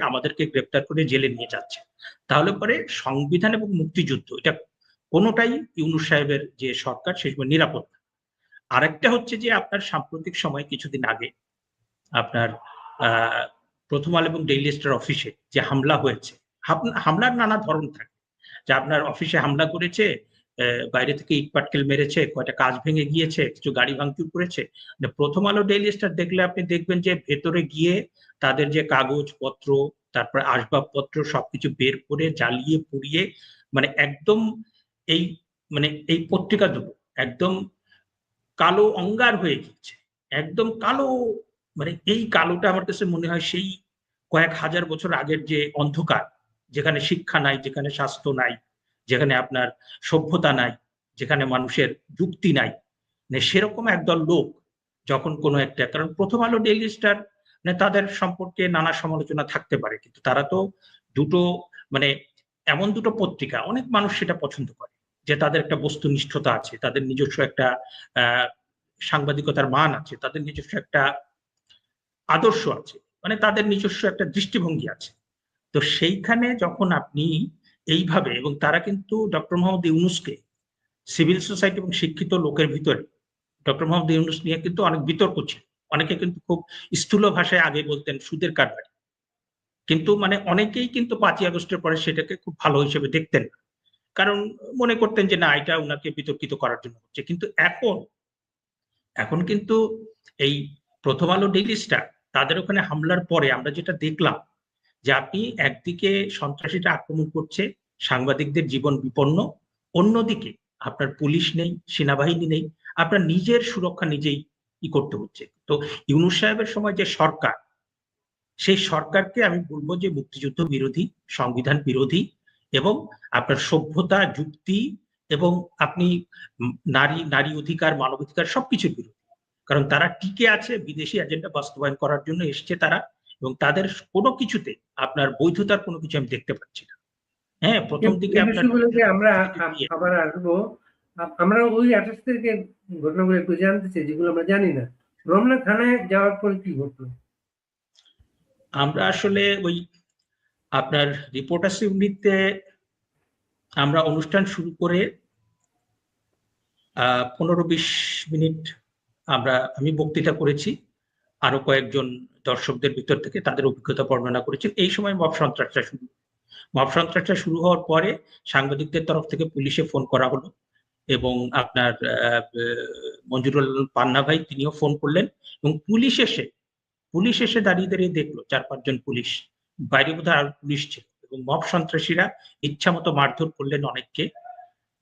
আমাদেরকে গ্রেপ্তার করে জেলে নিয়ে যাচ্ছে। তাহলে পরে সংবিধান এবং মুক্তিযুদ্ধ এটা কোনটাই ইউনূস সাহেবের যে সরকার সে সময় নিরাপদ না। আরেকটা হচ্ছে যে আপনার সাম্প্রতিক সময় কিছুদিন আগে আপনার আ প্রথম আলো এবং ডেইলি স্টার অফিসে যে হামলা হয়েছে, হামলার নানা ধরন থাকে। যে আপনার অফিসে হামলা করেছে, বাইরে থেকে ইট-পাটকেল মেরেছে, কয়টা কাঁচ ভেঙে গিয়েছে, কিছু গাড়ি ভাঙচুর করেছে। প্রথম আলো ডেইলি স্টার দেখলে আপনি দেখবেন যে ভেতরে গিয়ে তাদের যে কাগজপত্র, তারপরে আসবাবপত্র সবকিছু বের করে জ্বালিয়ে পুড়িয়ে মানে একদম এই এই পত্রিকা দুটো একদম কালো অঙ্গার হয়ে গিয়েছে। একদম কালো এই কালোটা আমার কাছে মনে হয় সেই কয়েক হাজার বছর আগের যে অন্ধকার, যেখানে শিক্ষা নাই, যেখানে স্বাস্থ্য নাই, যেখানে আপনার সভ্যতা নাই, যেখানে মানুষের যুক্তি নাই। সেরকম একদল লোক যখন কোনো একটা কারণ প্রথম আলো ডেইলি স্টার তাদের সম্পর্কে নানা সমালোচনা থাকতে পারে। কিন্তু তারা তো দুটো মানে এমন দুটো পত্রিকা অনেক মানুষ সেটা পছন্দ করে। যে তাদের একটা বস্তুনিষ্ঠতা আছে, তাদের নিজস্ব একটা আ সাংবাদিকতার মান আছে, তাদের নিজস্ব একটা আদর্শ আছে। তাদের নিজস্ব একটা দৃষ্টিভঙ্গি আছে। তো সেইখানে যখন আপনি এইভাবে এবং তারা কিন্তু ডক্টর মোহাম্মদ ইউনূসকে সিভিল সোসাইটি এবং শিক্ষিত লোকের ভিতরে ডক্টর মোহাম্মদ ইউনূস নিয়ে কিন্তু অনেক বিতর্ক ছিল। অনেকে কিন্তু খুব স্থূল ভাষায় আগে বলতেন সুদের কারবারি। কিন্তু অনেকেই কিন্তু ৫ই আগস্টের পরে সেটাকে খুব ভালো হিসেবে দেখতেন না। কারণ মনে করতেন যে না এটা উনাকে বিতর্কিত করার জন্য হচ্ছে। কিন্তু এখন কিন্তু এই প্রথম আলো ডেইলি স্টার তাদের ওখানে হামলার পরে আমরা যেটা দেখলাম যে আপনি একদিকে সন্ত্রাসীরা আক্রমণ করছে, সাংবাদিকদের জীবন বিপন্ন, অন্যদিকে আপনার পুলিশ নেই, সেনাবাহিনী নেই, আপনার নিজের সুরক্ষা নিজেই করতে হচ্ছে। তো ইউনূস সাহেবের সময় যে সরকার, সেই সরকারকে আমি বলব যে মুক্তিযুদ্ধ বিরোধী, সংবিধান বিরোধী এবং আপনার সভ্যতা, যুক্তি এবং আপনি নারী অধিকার, মানবাধিকার সবকিছুর বিরোধী। কারণ তারা টিকে আছে বিদেশি এজেন্ডা বাস্তবায়ন করার জন্য এসছে তারা এবং তাদের কোনো কিছুতে আপনার বৈধতার কোনো কিছু আমি দেখতে পাচ্ছি না। হ্যাঁ, প্রথম দিকে এই বিষয়গুলোকে আমরা আবার আসবো। আমরা ওই ২৮ তারিখের ঘটনাগুলো একটু জানতে চাই যেগুলো আমরা জানি না। রমনা থানায় যাওয়ার পরে কি ঘটলো? আমরা আসলে ওই আপনার রিপোর্টার্স ইউনিটে আমরা অনুষ্ঠান শুরু করে ১৫-২০ মিনিট আমি বক্তৃতা করেছি। আরো কয়েকজন দর্শকদের ভিতর থেকে তাদের অভিজ্ঞতা বর্ণনা করেছেন। এই সময় মব সন্ত্রাসটা শুরু হওয়ার পরে সাংবাদিকদের তরফ থেকে পুলিশে ফোন করা হলো এবং আপনার মঞ্জুরুল পান্না ভাই তিনিও ফোন করলেন এবং পুলিশ এসে দাঁড়িয়ে দেখলো ৪-৫ জন পুলিশ, বাইরে বোধহয় আরো পুলিশ ছিল এবং মব সন্ত্রাসীরা ইচ্ছামতো মারধর করলেন অনেককে,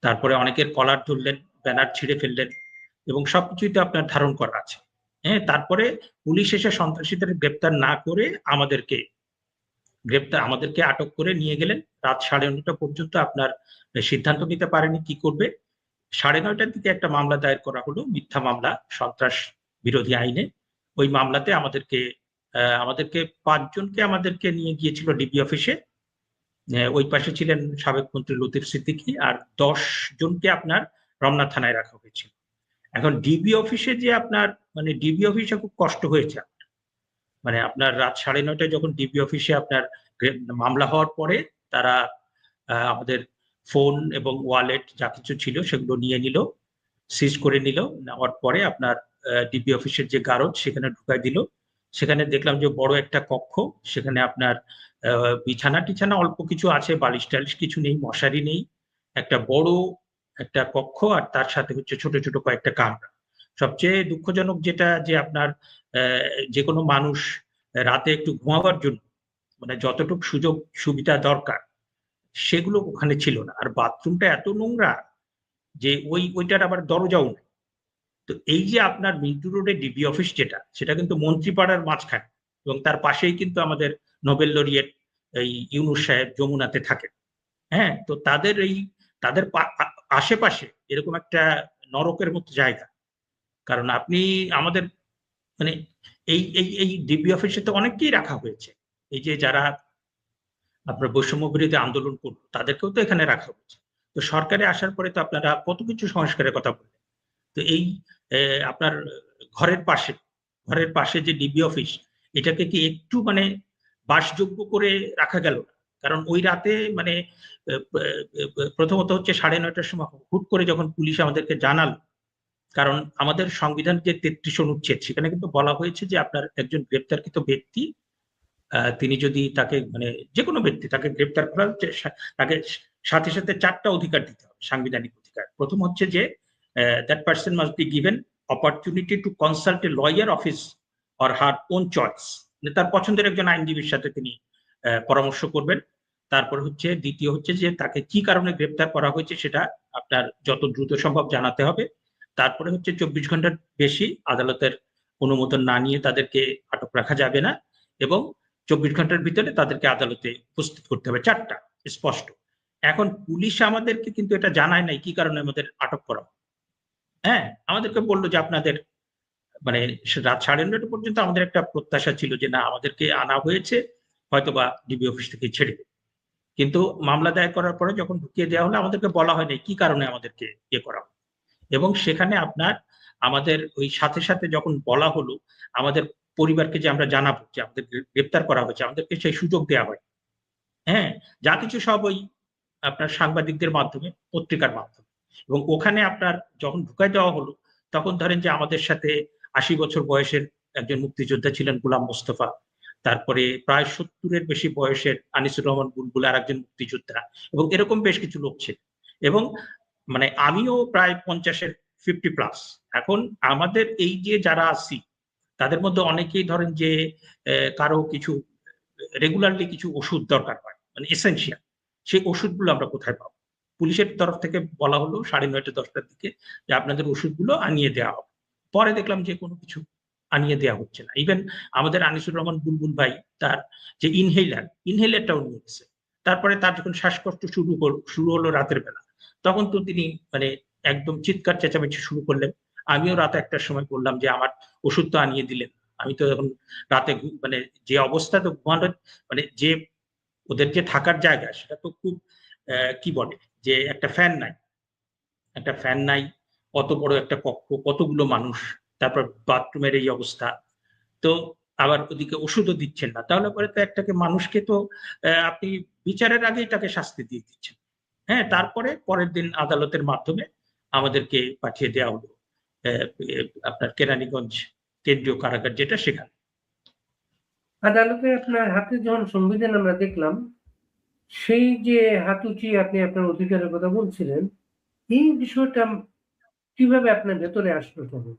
তারপরে অনেকের কলার ধরলেন, ব্যানার ছিঁড়ে ফেললেন এবং সবকিছুই তো আপনার ধারণ করা আছে। হ্যাঁ, তারপরে পুলিশ এসে সন্ত্রাসীদের গ্রেপ্তার না করে আমাদেরকে আটক করে নিয়ে গেলেন। রাত ৯:৩০ পর্যন্ত আপনার সিদ্ধান্ত নিতে পারেনি কি করবে। ৯:৩০টার দিকে একটা মামলা দায়ের করা হলো, মিথ্যা মামলা, সন্ত্রাস বিরোধী আইনে। ওই মামলাতে আমাদেরকে ৫ জনকে নিয়ে গিয়েছিল ডিবি অফিসে। ওই পাশে ছিলেন সাবেক মন্ত্রী লতিফ সিদ্দিকী আর ১০ জনকে আপনার রমনা থানায় রাখা হয়েছিল। এখন ডিবি অফিসে যে আপনার ডিবি অফিসে খুব কষ্ট হয়েছে। আপনার রাত ৯:৩০টায় যখন ডিবি অফিসে আপনার মামলা হওয়ার পরে তারা আমাদের ফোন এবং ওয়ালেট যা কিছু ছিল সেগুলো নিয়ে নিল, সিজ করে নিল। নেওয়ার পরে আপনার ডিবি অফিসের যে গারদ সেখানে ঢুকাই দিল। সেখানে দেখলাম যে বড় একটা কক্ষ, সেখানে আপনার বিছানা অল্প কিছু আছে, বালিশ-টালিশ কিছু নেই, মশারি নেই। একটা বড় একটা কক্ষ আর তার সাথে হচ্ছে ছোট ছোট কয়েকটা কামরা। সবচেয়ে দুঃখজনক যেটা যে আপনার যেকোনো মানুষ রাতে একটু ঘুমাবার জন্য যতটুকু সুযোগ সুবিধা দরকার সেগুলো ওখানে ছিল না। আর বাথরুমটা এত নোংরা যে ওইটার আবার দরজাও নেই। তো এই যে আপনার মিন্টু রোডে ডিবি অফিস যেটা, সেটা কিন্তু মন্ত্রীপাড়ার মাঝখানে এবং তার পাশেই কিন্তু আমাদের নোবেল লরিয়েট ইউনূস সাহেব যমুনাতে থাকেন। হ্যাঁ, তো তাদের আশেপাশে এরকম একটা নরকের মতো জায়গা। কারণ আপনি আমাদের এই ডিবি অফিসে তো অনেককেই রাখা হয়েছে। এই যে যারা আপনার বৈষম্য বিরোধী আন্দোলন করলো তাদেরকেও তো এখানে রাখা হয়েছে। তো সরকারে আসার পরে তো আপনারা কত কিছু সংস্কারের কথা বললেন। তো এই আপনার ঘরের পাশে যে ডিবি অফিস, এটাকে কি একটু বাসযোগ্য করে রাখা গেল না। কারণ ওই রাতে মানে প্রথমত হচ্ছে 9:30টার সময় হুট করে যখন পুলিশ আমাদেরকে জানালো, কারণ আমাদের সংবিধান যে 33 অনুচ্ছেদ সেখানে কিন্তু বলা হয়েছে যে আপনার একজন গ্রেপ্তারকৃত ব্যক্তি তিনি যদি তাকে মানে যে কোনো ব্যক্তি তাকে গ্রেপ্তার করা তাকে সাথে সাথে 4টা অধিকার দিতে হবে, সাংবিধানিক অধিকার। প্রথম হচ্ছে যে that person must be given opportunity to consult a lawyer of his or her own choice, তার পছন্দের একজন আইনজীবীর সাথে তিনি পরামর্শ করবেন। তারপর হচ্ছে দ্বিতীয় হচ্ছে যে তাকে কি কারণে গ্রেপ্তার করা হয়েছে সেটা আপনার যত দ্রুত সম্ভব জানাতে হবে। তারপরে হচ্ছে 24 ঘন্টার বেশি আদালতের অনুমোদন না নিয়ে তাদেরকে আটক রাখা যাবে না, এবং 24 ঘন্টার ভিতরে তাদেরকে আদালতে উপস্থিত করতে হবে। 4টা স্পষ্ট। এখন পুলিশ আমাদেরকে কিন্তু এটা জানায় নাই কি কারণে আমাদের আটক করা। হ্যাঁ, আমাদেরকে বললো যে আপনাদের মানে রাত 9:30 পর্যন্ত আমাদের একটা প্রত্যাশা ছিল যে না আমাদেরকে আনা হয়েছে, হয়তোবা ডিবি অফিস থেকে ছেড়ে দেবে। কিন্তু মামলা দায়ের করার পরে যখন ঢুকিয়ে দেওয়া হলো আমাদেরকে বলা হয়নি কি কারণে আমাদেরকে ইয়ে করা হলো। এবং সেখানে আপনার আমাদের ওই সাথে সাথে যখন বলা হলো আমাদের পরিবারকে যে আমরা জানাবো যে আমাদের গ্রেপ্তার করা হয়েছে, আমাদেরকে সেই সুযোগ দেওয়া হয়। হ্যাঁ, যা কিছু সব ওই আপনার সাংবাদিকদের মাধ্যমে, পত্রিকার মাধ্যমে। এবং ওখানে আপনার যখন ঢুকাই দেওয়া হলো তখন ধরেন যে আমাদের সাথে 80 বছর বয়সের একজন মুক্তিযোদ্ধা ছিলেন গোলাম মোস্তফা, তারপরে প্রায় 70-এর বেশি বয়সের আনিসুর রহমান বুলবুল আর একজন মুক্তিযোদ্ধা, এবং এরকম বেশ কিছু লোক ছিল। এবং মানে আমিও প্রায় 50-এর 50+। এখন আমাদের এই যে যারা আছি তাদের মধ্যে অনেকেই ধরেন যে কারো কিছু রেগুলারলি কিছু ওষুধ দরকার হয়, মানে এসেনশিয়াল, সেই ওষুধগুলো আমরা কোথায় পাবো? পুলিশের তরফ থেকে বলা হলো 9:30 10টার দিকে যে আপনাদের ওষুধগুলো আনিয়ে দেওয়া হবে। পরে দেখলাম যে কোনো কিছু আনিয়ে দেওয়া হচ্ছে না। ইভেন আমাদের আনিসুর রহমান বুলবুল ভাই তার যে ইনহেলারটাও নিয়ে গেছে। তারপরে তার যখন শ্বাসকষ্ট শুরু হলো রাতের বেলা, তখন তো তিনি মানে একদম চিৎকার চেঁচামেচি শুরু করলেন। আমিও রাত 1টার সময় বললাম যে আমার ওষুধ তো আনিয়ে দিলেন, আমি তো এখন রাতে মানে যে অবস্থা তো ঘুমানোর মানে যে ওদের যে থাকার জায়গা সেটা তো খুব কি বলে যে একটা ফ্যান নাই, অত বড় একটা কক্ষ, কতগুলো মানুষ, তারপর বাথরুমের এই অবস্থা, তো আবার ওদিকে ওষুধও দিচ্ছেন না, তাহলে পরে তো একটাকে মানুষকে তো আপনি বিচারের আগেই তাকে শাস্তি দিয়ে দিচ্ছেন। হ্যাঁ, তারপরে পরের দিন আদালতের মাধ্যমে আমাদেরকে পাঠিয়ে দেওয়া হলো আপনার কেরানীগঞ্জ কেন্দ্রীয় কারাগার যেটা, সেখানে। আদালতে আপনার হাতে যখন সংবিধান আমরা দেখলাম, সেই যে হাত উঁচিয়ে আপনি আপনার অধিকারের কথা বলছিলেন, এই বিষয়টা কিভাবে আপনার ভেতরে আসলো তখন?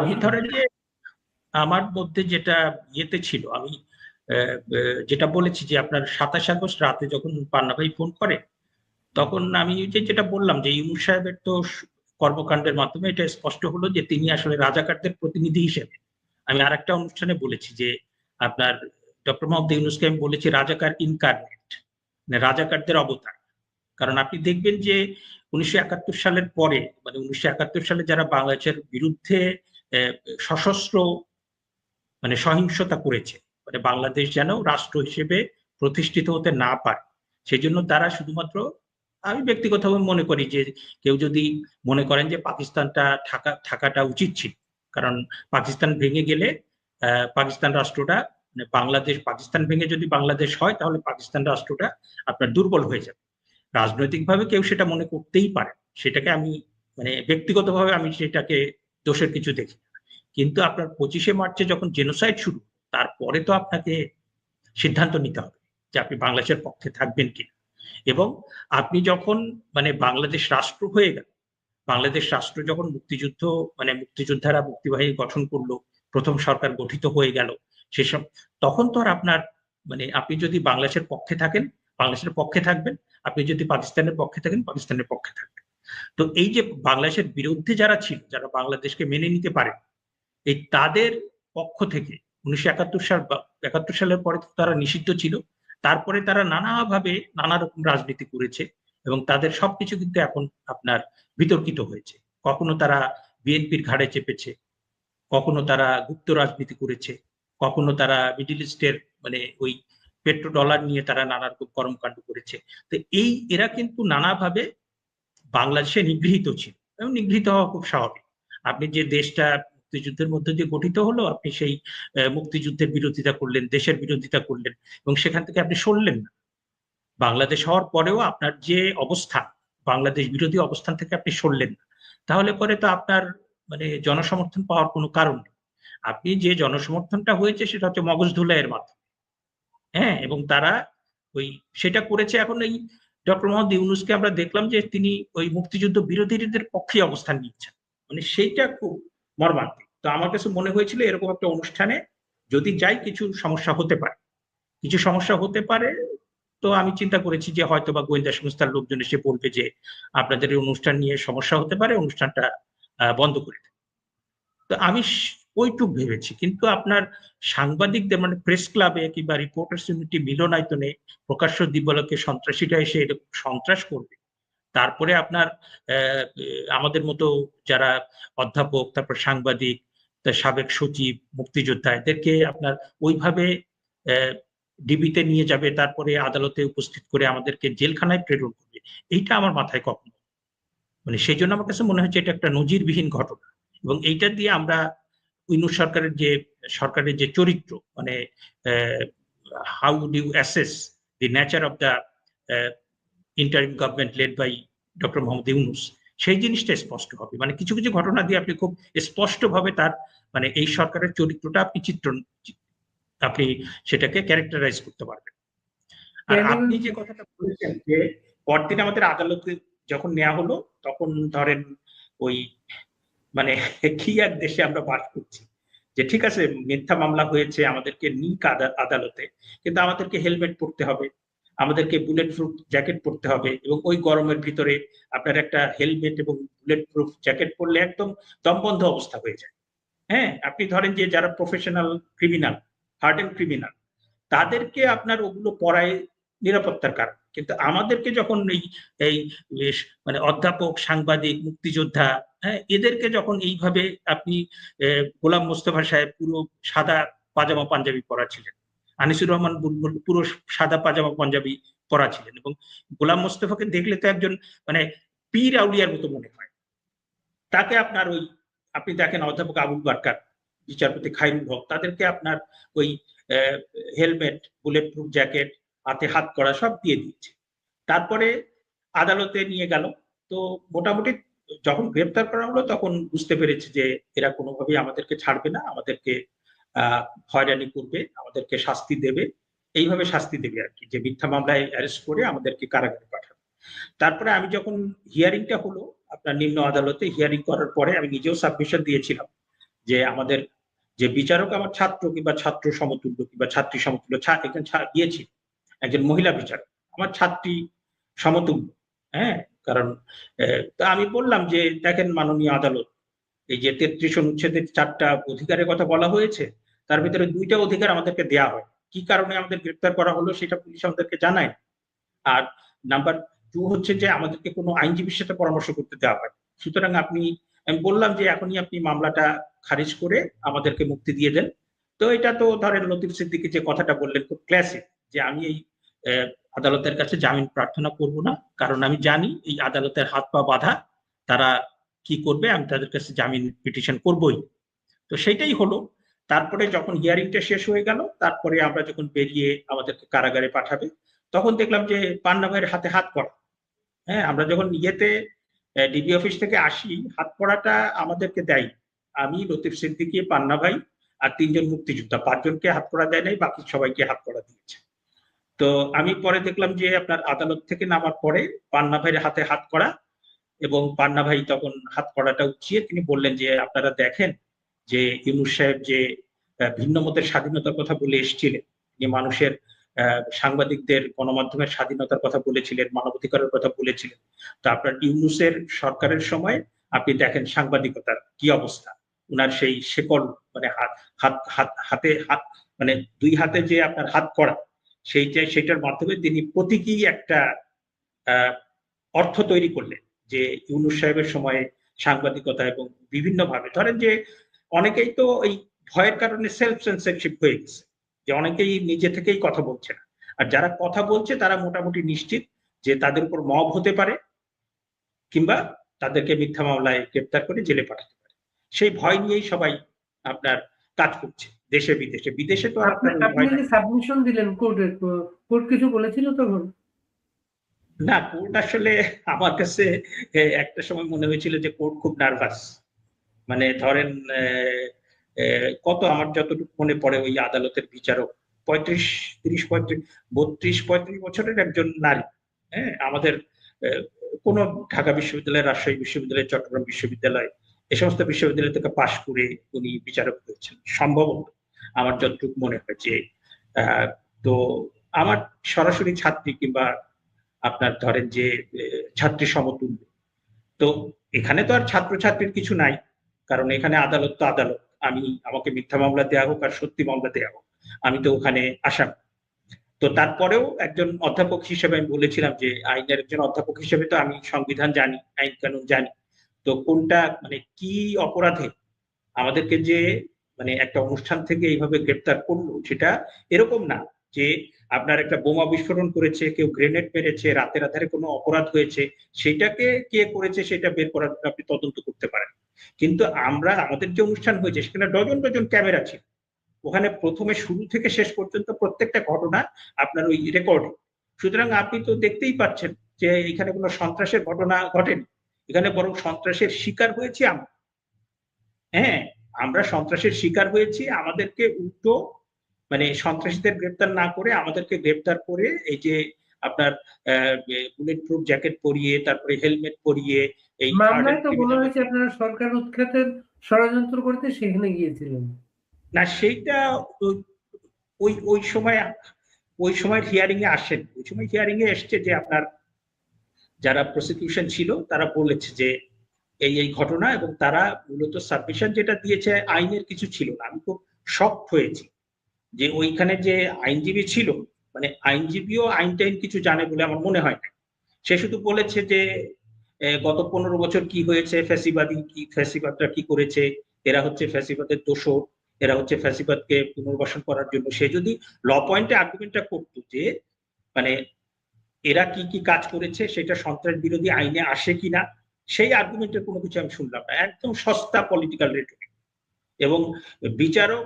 আমি ধরেন যে আমার মধ্যে যেটা ইয়েতে ছিল, আমি যেটা বলেছি যে আপনার 27 আগস্ট রাতে যখন পান্না ভাই ফোন করে, তখন আমি যেটা বললাম যে ইউনূস সাহেবের তো কর্মকাণ্ডের মাধ্যমে এটা স্পষ্ট হলো যে তিনি আসলে রাজাকারদের প্রতিনিধি হিসেবে, আমি আরেকটা অনুষ্ঠানে বলেছি যে আপনার ডক্টর মোহাম্মদ ইউনূসকে আমি বলেছি রাজাকার ইনকারনেট, মানে রাজাকারদের অবতার। কারণ আপনি দেখবেন যে 1971 সালের পরে, মানে 1971 সালে যারা বাংলাদেশের বিরুদ্ধে সশস্ত্র মানে সহিংসতা করেছে, মানে বাংলাদেশ যেন রাষ্ট্র হিসেবে প্রতিষ্ঠিত হতে না পারে, সেই জন্য তারা শুধুমাত্র, আমি ব্যক্তিগতভাবে মনে করি যে কেউ যদি মনে করেন যে পাকিস্তানটা থাকাটা উচিত ছিল, কারণ পাকিস্তান ভেঙে গেলে পাকিস্তান রাষ্ট্রটা মানে পাকিস্তান ভেঙে যদি বাংলাদেশ হয় তাহলে পাকিস্তান রাষ্ট্রটা আপনার দুর্বল হয়ে যাবে। রাজনৈতিকভাবে কেউ সেটা মনে করতেই পারে, সেটাকে আমি মানে ব্যক্তিগতভাবে আমি সেটাকে দোষের কিছু দেখি। কিন্তু আপনার 25শে মার্চে যখন জেনোসাইড শুরু, তারপরে তো আপনাকে সিদ্ধান্ত নিতে হবে যে আপনি বাংলাদেশের পক্ষে থাকবেন কিনা। এবং আপনি যখন মানে বাংলাদেশ রাষ্ট্র হয়ে গেল, বাংলাদেশ রাষ্ট্র যখন মুক্তিযোদ্ধারা মুক্তিবাহিনী গঠন করলো, প্রথম সরকার গঠিত হয়ে গেল, সেসব তখন তো আর আপনার মানে আপনি যদি বাংলাদেশের পক্ষে থাকেন বাংলাদেশের পক্ষে থাকবেন, আপনি যদি পাকিস্তানের পক্ষে থাকেন পাকিস্তানের পক্ষে থাকবেন। তো এই যে বাংলাদেশের বিরুদ্ধে যারা ছিল, যারা বাংলাদেশকে মেনে নিতে পারে, এই তাদের পক্ষ থেকে 1971 সালের পরে তারা নিষিদ্ধ ছিল, তারপরে তারা নানাভাবে নানা রকম রাজনীতি করেছে, এবং তাদের সবকিছু কিন্তু এখন আপনার বিতর্কিত হয়েছে। কখনো তারা বিএনপির ঘাড়ে চেপেছে, কখনো তারা গুপ্ত রাজনীতি করেছে, কখনো তারা মিডল ইস্টের মানে ওই পেট্রো ডলার নিয়ে তারা নানা রকম কর্মকাণ্ড করেছে। তো এরা কিন্তু নানাভাবে বাংলাদেশে নিগৃহীত ছিল, এবং নিগৃহীত হওয়া খুব স্বাভাবিক। আপনি যে দেশটা মুক্তিযুদ্ধের মধ্যে দিয়ে গঠিত হলো, আপনি সেই মুক্তিযুদ্ধের বিরোধিতা করলেন, দেশের বিরোধিতা করলেন এবং সেখান থেকে আপনি সরলেন না। বাংলাদেশ হওয়ার পরেও আপনার যে অবস্থান, বাংলাদেশ বিরোধী অবস্থান থেকে আপনি সরলেন না। তাহলে পরে তো আপনার মানে জনসমর্থন পাওয়ার কোনো কারণ নেই। আপনি যে জনসমর্থনটা হয়েছে সেটা হচ্ছে মগজ ধুলাইয়ের মাধ্যমে। হ্যাঁ? এবং তারা ওই সেটা করেছে। এখন এই ডক্টর মোহাম্মদ ইউনূসকে আমরা দেখলাম যে তিনি ওই মুক্তিযুদ্ধ বিরোধীদের পক্ষে অবস্থান নিচ্ছেন। মানে সেইটা খুব মর্মান্তিক। তো আমার কাছে মনে হয়েছিল এরকম একটা অনুষ্ঠানে যদি যাই কিছু সমস্যা হতে পারে। কিছু সমস্যা হতে পারে। তো আমি চিন্তা করেছি যে হয়তোবা গোয়েন্দা সংস্থার লোকজন এসে বলবে যে আপনাদের এই অনুষ্ঠান নিয়ে সমস্যা হতে পারে, অনুষ্ঠানটা বন্ধ করে দেন। তো আমি ওইটুক ভেবেছি। কিন্তু আপনার সাংবাদিকদের মানে প্রেস ক্লাবে কিংবা রিপোর্টার্স ইউনিটি মিলনায়তনে প্রকাশ্য দিবালোকে সন্ত্রাসীরা এসে এরকম সন্ত্রাস করবে। তারপরে আপনার আমাদের মতো যারা অধ্যাপক, তারপর সাংবাদিক, সাবেক সচিব, মুক্তিযোদ্ধা এদেরকে আপনার ওইভাবে ডিবিতে নিয়ে যাবে, তারপরে আদালতে উপস্থিত করে আমাদেরকে জেলখানায় প্রেরণ করবে। এইটা আমার মাথায় কখনো মানে সেইজন্য আমার কাছে মনে হচ্ছে এটা একটা নজিরবিহীন ঘটনা। এবং এইটা দিয়ে আমরা ইউনূস সরকারের যে চরিত্র মানে how do you assess the nature of the interim government led by doctor Muhammad Yunus, সেই জিনিসটা স্পষ্ট হবে। মানে কিছু, কিছু ঘটনা দিয়ে আপনি খুব স্পষ্টভাবে তার মানে এই সরকারের চরিত্রটা আপনি সেটাকে ক্যারেক্টারাইজ করতে পারবেন। আর আপনি যে কথাটা বলেছেন যে পরদিন আমাদের আদালতে যখন নেওয়া হলো তখন ধরেন ওই মানে কি এক দেশে আমরা বাস করছি যে ঠিক আছে মিথ্যা মামলা হয়েছে, আমাদেরকে নিক আদালতে, কিন্তু আমাদেরকে হেলমেট পরতে হবে, আমাদেরকে বুলেট প্রুফ জ্যাকেট পরতে হবে এবং ওই গরমের ভিতরে আপনার একটা হেলমেট এবং বুলেট প্রুফ জ্যাকেট পরলে একদম দমবন্ধ অবস্থা হয়ে যায়। হ্যাঁ, আপনি ধরেন যে যারা প্রফেশনাল ক্রিমিনাল, হার্ডেন ক্রিমিনাল, তাদেরকে আপনার ওগুলো পড়ায় নিরাপত্তার কারণ। কিন্তু আমাদেরকে যখন এই মানে অধ্যাপক, সাংবাদিক, মুক্তিযোদ্ধা, হ্যাঁ, এদেরকে যখন এইভাবে আপনি গোলাম মোস্তফা সাহেব পুরো সাদা পাজামা পাঞ্জাবি পরা ছিলেন। আনিসুর রহমান বুলবুল পুরো সাদা পাজামা পাঞ্জাবি পরা ছিলেন এবং গোলাম মোস্তফাকে দেখলে তো একজন মানে পীর আউলিয়ার মতো মনে হয়। তাকে আপনার ওই আপনি দেখেন অধ্যাপক আবুল বারকার, বিচারপতি খায়রুল হক, তাদেরকে আপনার ওই হেলমেট, বুলেট প্রুফ জ্যাকেট, হাতে হাত করা সব দিয়ে দিয়েছে। তারপরে আদালতে নিয়ে গেল। তো মোটামুটি যখন গ্রেপ্তার করা হলো তখন বুঝতে পেরেছে যে এরা কোনোভাবেই আমাদেরকে ছাড়বে না, আমাদেরকে হয়রানি করবে, আমাদেরকে শাস্তি দেবে, এইভাবে শাস্তি দেবে আর কি, যে মিথ্যা মামলায় অ্যারেস্ট করে আমাদেরকে কারাগারে পাঠাবে। তারপরে আমি যখন হিয়ারিংটা হলো আপনার নিম্ন আদালতে, হিয়ারিং করার পরে আমি নিজেও সাবমিশন দিয়েছিলাম যে আমাদের যে বিচারক আমার ছাত্র কিংবা ছাত্র সমতুল্য কিংবা ছাত্রী সমতুল্য একজন দিয়েছি, একজন মহিলা বিচারক আমার ছাত্রী সমতুল্য। হ্যাঁ, কারণ আমি বললাম যে দেখেন মাননীয় আদালত, এই যে ৩৩ অনুচ্ছেদের ৪টা অধিকারের কথা বলা হয়েছে, তার ভিতরে ২টা অধিকার আমাদেরকে দেয়া হয়। কি কারণে আমাদের গ্রেপ্তার করা হলো সেটা পুলিশ আমাদেরকে জানায়। আর নাম্বার 2 হচ্ছে যে আমাদেরকে কোনো আইনজীবীর সাথে পরামর্শ করতে দেওয়া হয়। সুতরাং আমি বললাম যে এখনই আপনি মামলাটা খারিজ করে আমাদেরকে মুক্তি দিয়ে দেন। তো এটা তো ধরেন লতিফ সিদ্দিকী যে কথাটা বললেন খুব ক্লাসিক, যে আমি এই আদালতের কাছে জামিন প্রার্থনা করব না, কারণ আমি জানি এই আদালতের হাত পা বাঁধা, তারা কি করবে, আমি তাদের কাছে জামিন পিটিশন করবই। তো সেটাই হলো। তারপরে যখন হিয়ারিংটা শেষ হয়ে গেল, তারপরে আমরা যখন বেরিয়ে আমাদেরকে কারাগারে পাঠাবে, তখন দেখলাম যে পান্না ভাইয়ের হাতে হাত পড়া। হ্যাঁ, আমরা যখন ডিবি অফিস থেকে আসি, হাত পড়াটা আমাদেরকে দেয়। আমি, লতিফ সিদ্দিকী, পান্না ভাই আর ৩ জন মুক্তিযোদ্ধা, ৫ জনকে হাত পড়া দেয় নাই, বাকি সবাইকে হাত পড়া দিয়েছে। তো আমি পরে দেখলাম যে আপনার আদালত থেকে নামার পরে পান্না ভাইয়ের হাতে হাত করা, এবং পান্না ভাই তখন হাত করাটা উঠিয়ে তিনি বললেন যে আপনারা দেখেন যে ইউনূস সাহেব যে ভিন্ন মতের স্বাধীনতার কথা বলে এসেছিলেন, যে মানুষের সাংবাদিকদের, গণমাধ্যমের স্বাধীনতার কথা বলেছিলেন, মানবাধিকারের কথা বলেছিলেন। তো আপনার ইউনূসের সরকারের সময় আপনি দেখেন সাংবাদিকতার কি অবস্থা। উনার সেই শেকল মানে হাতে হাত মানে ২ হাতে যে আপনার হাত করা, সেটার মাধ্যমে তিনি প্রতীকী একটা অর্থ তৈরি করলেন যে ইউনূস সাহেবের সময়ে সাংবাদিকতা এবং বিভিন্নভাবে ধরেন যে অনেকেই তো এই ভয়ের কারণে সেলফ সেন্সরশিপ হয়ে গেছে, যে অনেকেই নিজে থেকেই কথা বলছে না। আর যারা কথা বলছে তারা মোটামুটি নিশ্চিত যে তাদের উপর মব হতে পারে কিংবা তাদেরকে মিথ্যা মামলায় গ্রেপ্তার করে জেলে পাঠাতে পারে। সেই ভয় নিয়েই সবাই আপনার কাজ করছে দেশে বিদেশে। বিদেশে তো আর আপনি আপনার ওই আপনি ভয় যে নাই। সাবমিশন দিলেন কোর্টে, কোর্ট কিছু বলেছিল তখন? না, কোর্ট আসলে আমার কাছে একটা সময় মনে হয়েছিল যে কোর্ট খুব নার্ভাস। মানে ধরেন কত আমার যতটুকু মনে পড়ে ওই আদালতের বিচারক ৩৫, ৩০, ৩৫, ৩২, ৩৫ বছরের একজন নারী। হ্যাঁ? আমাদের কোন ঢাকা বিশ্ববিদ্যালয়, রাজশাহী বিশ্ববিদ্যালয়, চট্টগ্রাম বিশ্ববিদ্যালয় এ সমস্ত বিশ্ববিদ্যালয় থেকে পাশ করে উনি বিচারক হয়েছেন। সম্ভবত আমার যতটুকু মনে হয় যে তো আমার সরাসরি ছাত্রী কিংবা আপনার ধরেন যে ছাত্রী সমতুল্য। তো এখানে তো আর ছাত্র-ছাত্রীর কিছু নাই। কারণ এখানে আদালত তো আদালত। আমাকে মিথ্যা মামলা দেয়া হোক আর সত্যি মামলা দেয়া হোক, আমি তো ওখানে আসামি। তো তারপরেও একজন অধ্যাপক হিসেবে আমি বলেছিলাম যে আইনের একজন অধ্যাপক হিসেবে তো আমি সংবিধান জানি, আইন কানুন জানি। তো কোনটা মানে কি অপরাধে আমাদেরকে যে মানে একটা অনুষ্ঠান থেকে এইভাবে গ্রেপ্তার করলো সেটা এরকম না যে আপনার একটা বোমা বিস্ফোরণ করেছে, কেউ গ্রেনেড মেরেছে, রাতের আধারে কোনো অপরাধ হয়েছে, সেটাকে কে করেছে সেটা বের করার জন্য আপনি তদন্ত করতে পারেন। কিন্তু আমাদের যে অনুষ্ঠান হয়েছে সেখানে ডজন ডজন ক্যামেরা ছিল। ওখানে প্রথমে শুরু থেকে শেষ পর্যন্ত প্রত্যেকটা ঘটনা আপনার ওই রেকর্ডিং। সুতরাং আপনি তো দেখতেই পাচ্ছেন যে এখানে কোনো সন্ত্রাসের ঘটনা ঘটেনি। এখানে বরং সন্ত্রাসের শিকার হয়েছি আমরা। হ্যাঁ, আমরা সন্ত্রাসের শিকার হয়েছি। আমাদেরকে উল্টো মানে সন্ত্রাসীদের গ্রেপ্তার না করে আমাদেরকে গ্রেপ্তার করে এই যে আপনার বুলেট প্রুফ জ্যাকেট পরিয়ে তারপরে হেলমেট পরিয়ে এই মামলায় হার্ডেন তো বলা ক্রিমিনাল। হয়েছে আপনারা সরকার উৎখাতের ষড়যন্ত্র করতে সেখানে গিয়েছিলেন। না সেইটা ওই ওই সময় ওই সময় হিয়ারিং এ আসেন। ওই সময় হিয়ারিং এ এসছে যে আপনার যারা প্রসিকিউশন ছিল তারা বলেছে যে এই ঘটনা এবং তারা মূলত সাবমিশন যেটা দিয়েছে আইনের কিছু ছিল না। আমি খুব শকড হয়েছি যে ওইখানে যে আইনজীবী ছিল মানে আইনজীবীও আইন টাইন কিছু জানে বলে আমার মনে হয় না। সে শুধু বলেছে যে গত ১৫ বছর কি হয়েছে, ফ্যাসিবাদরা কি করেছে, এরা হচ্ছে ফ্যাসিবাদের দোষর, এরা হচ্ছে ফ্যাসিবাদকে পুনর্বাসন করার জন্য। সে যদি ল পয়েন্টে আর্গুমেন্টটা করতো যে মানে এরা কি কি কাজ করেছে সেটা সন্ত্রাস বিরোধী আইনে আসে কিনা, সেই আর্গুমেন্টের কোনো কিছু আমি শুনলাম না। একদম সস্তা পলিটিক্যাল রেটরিক। এবং বিচারক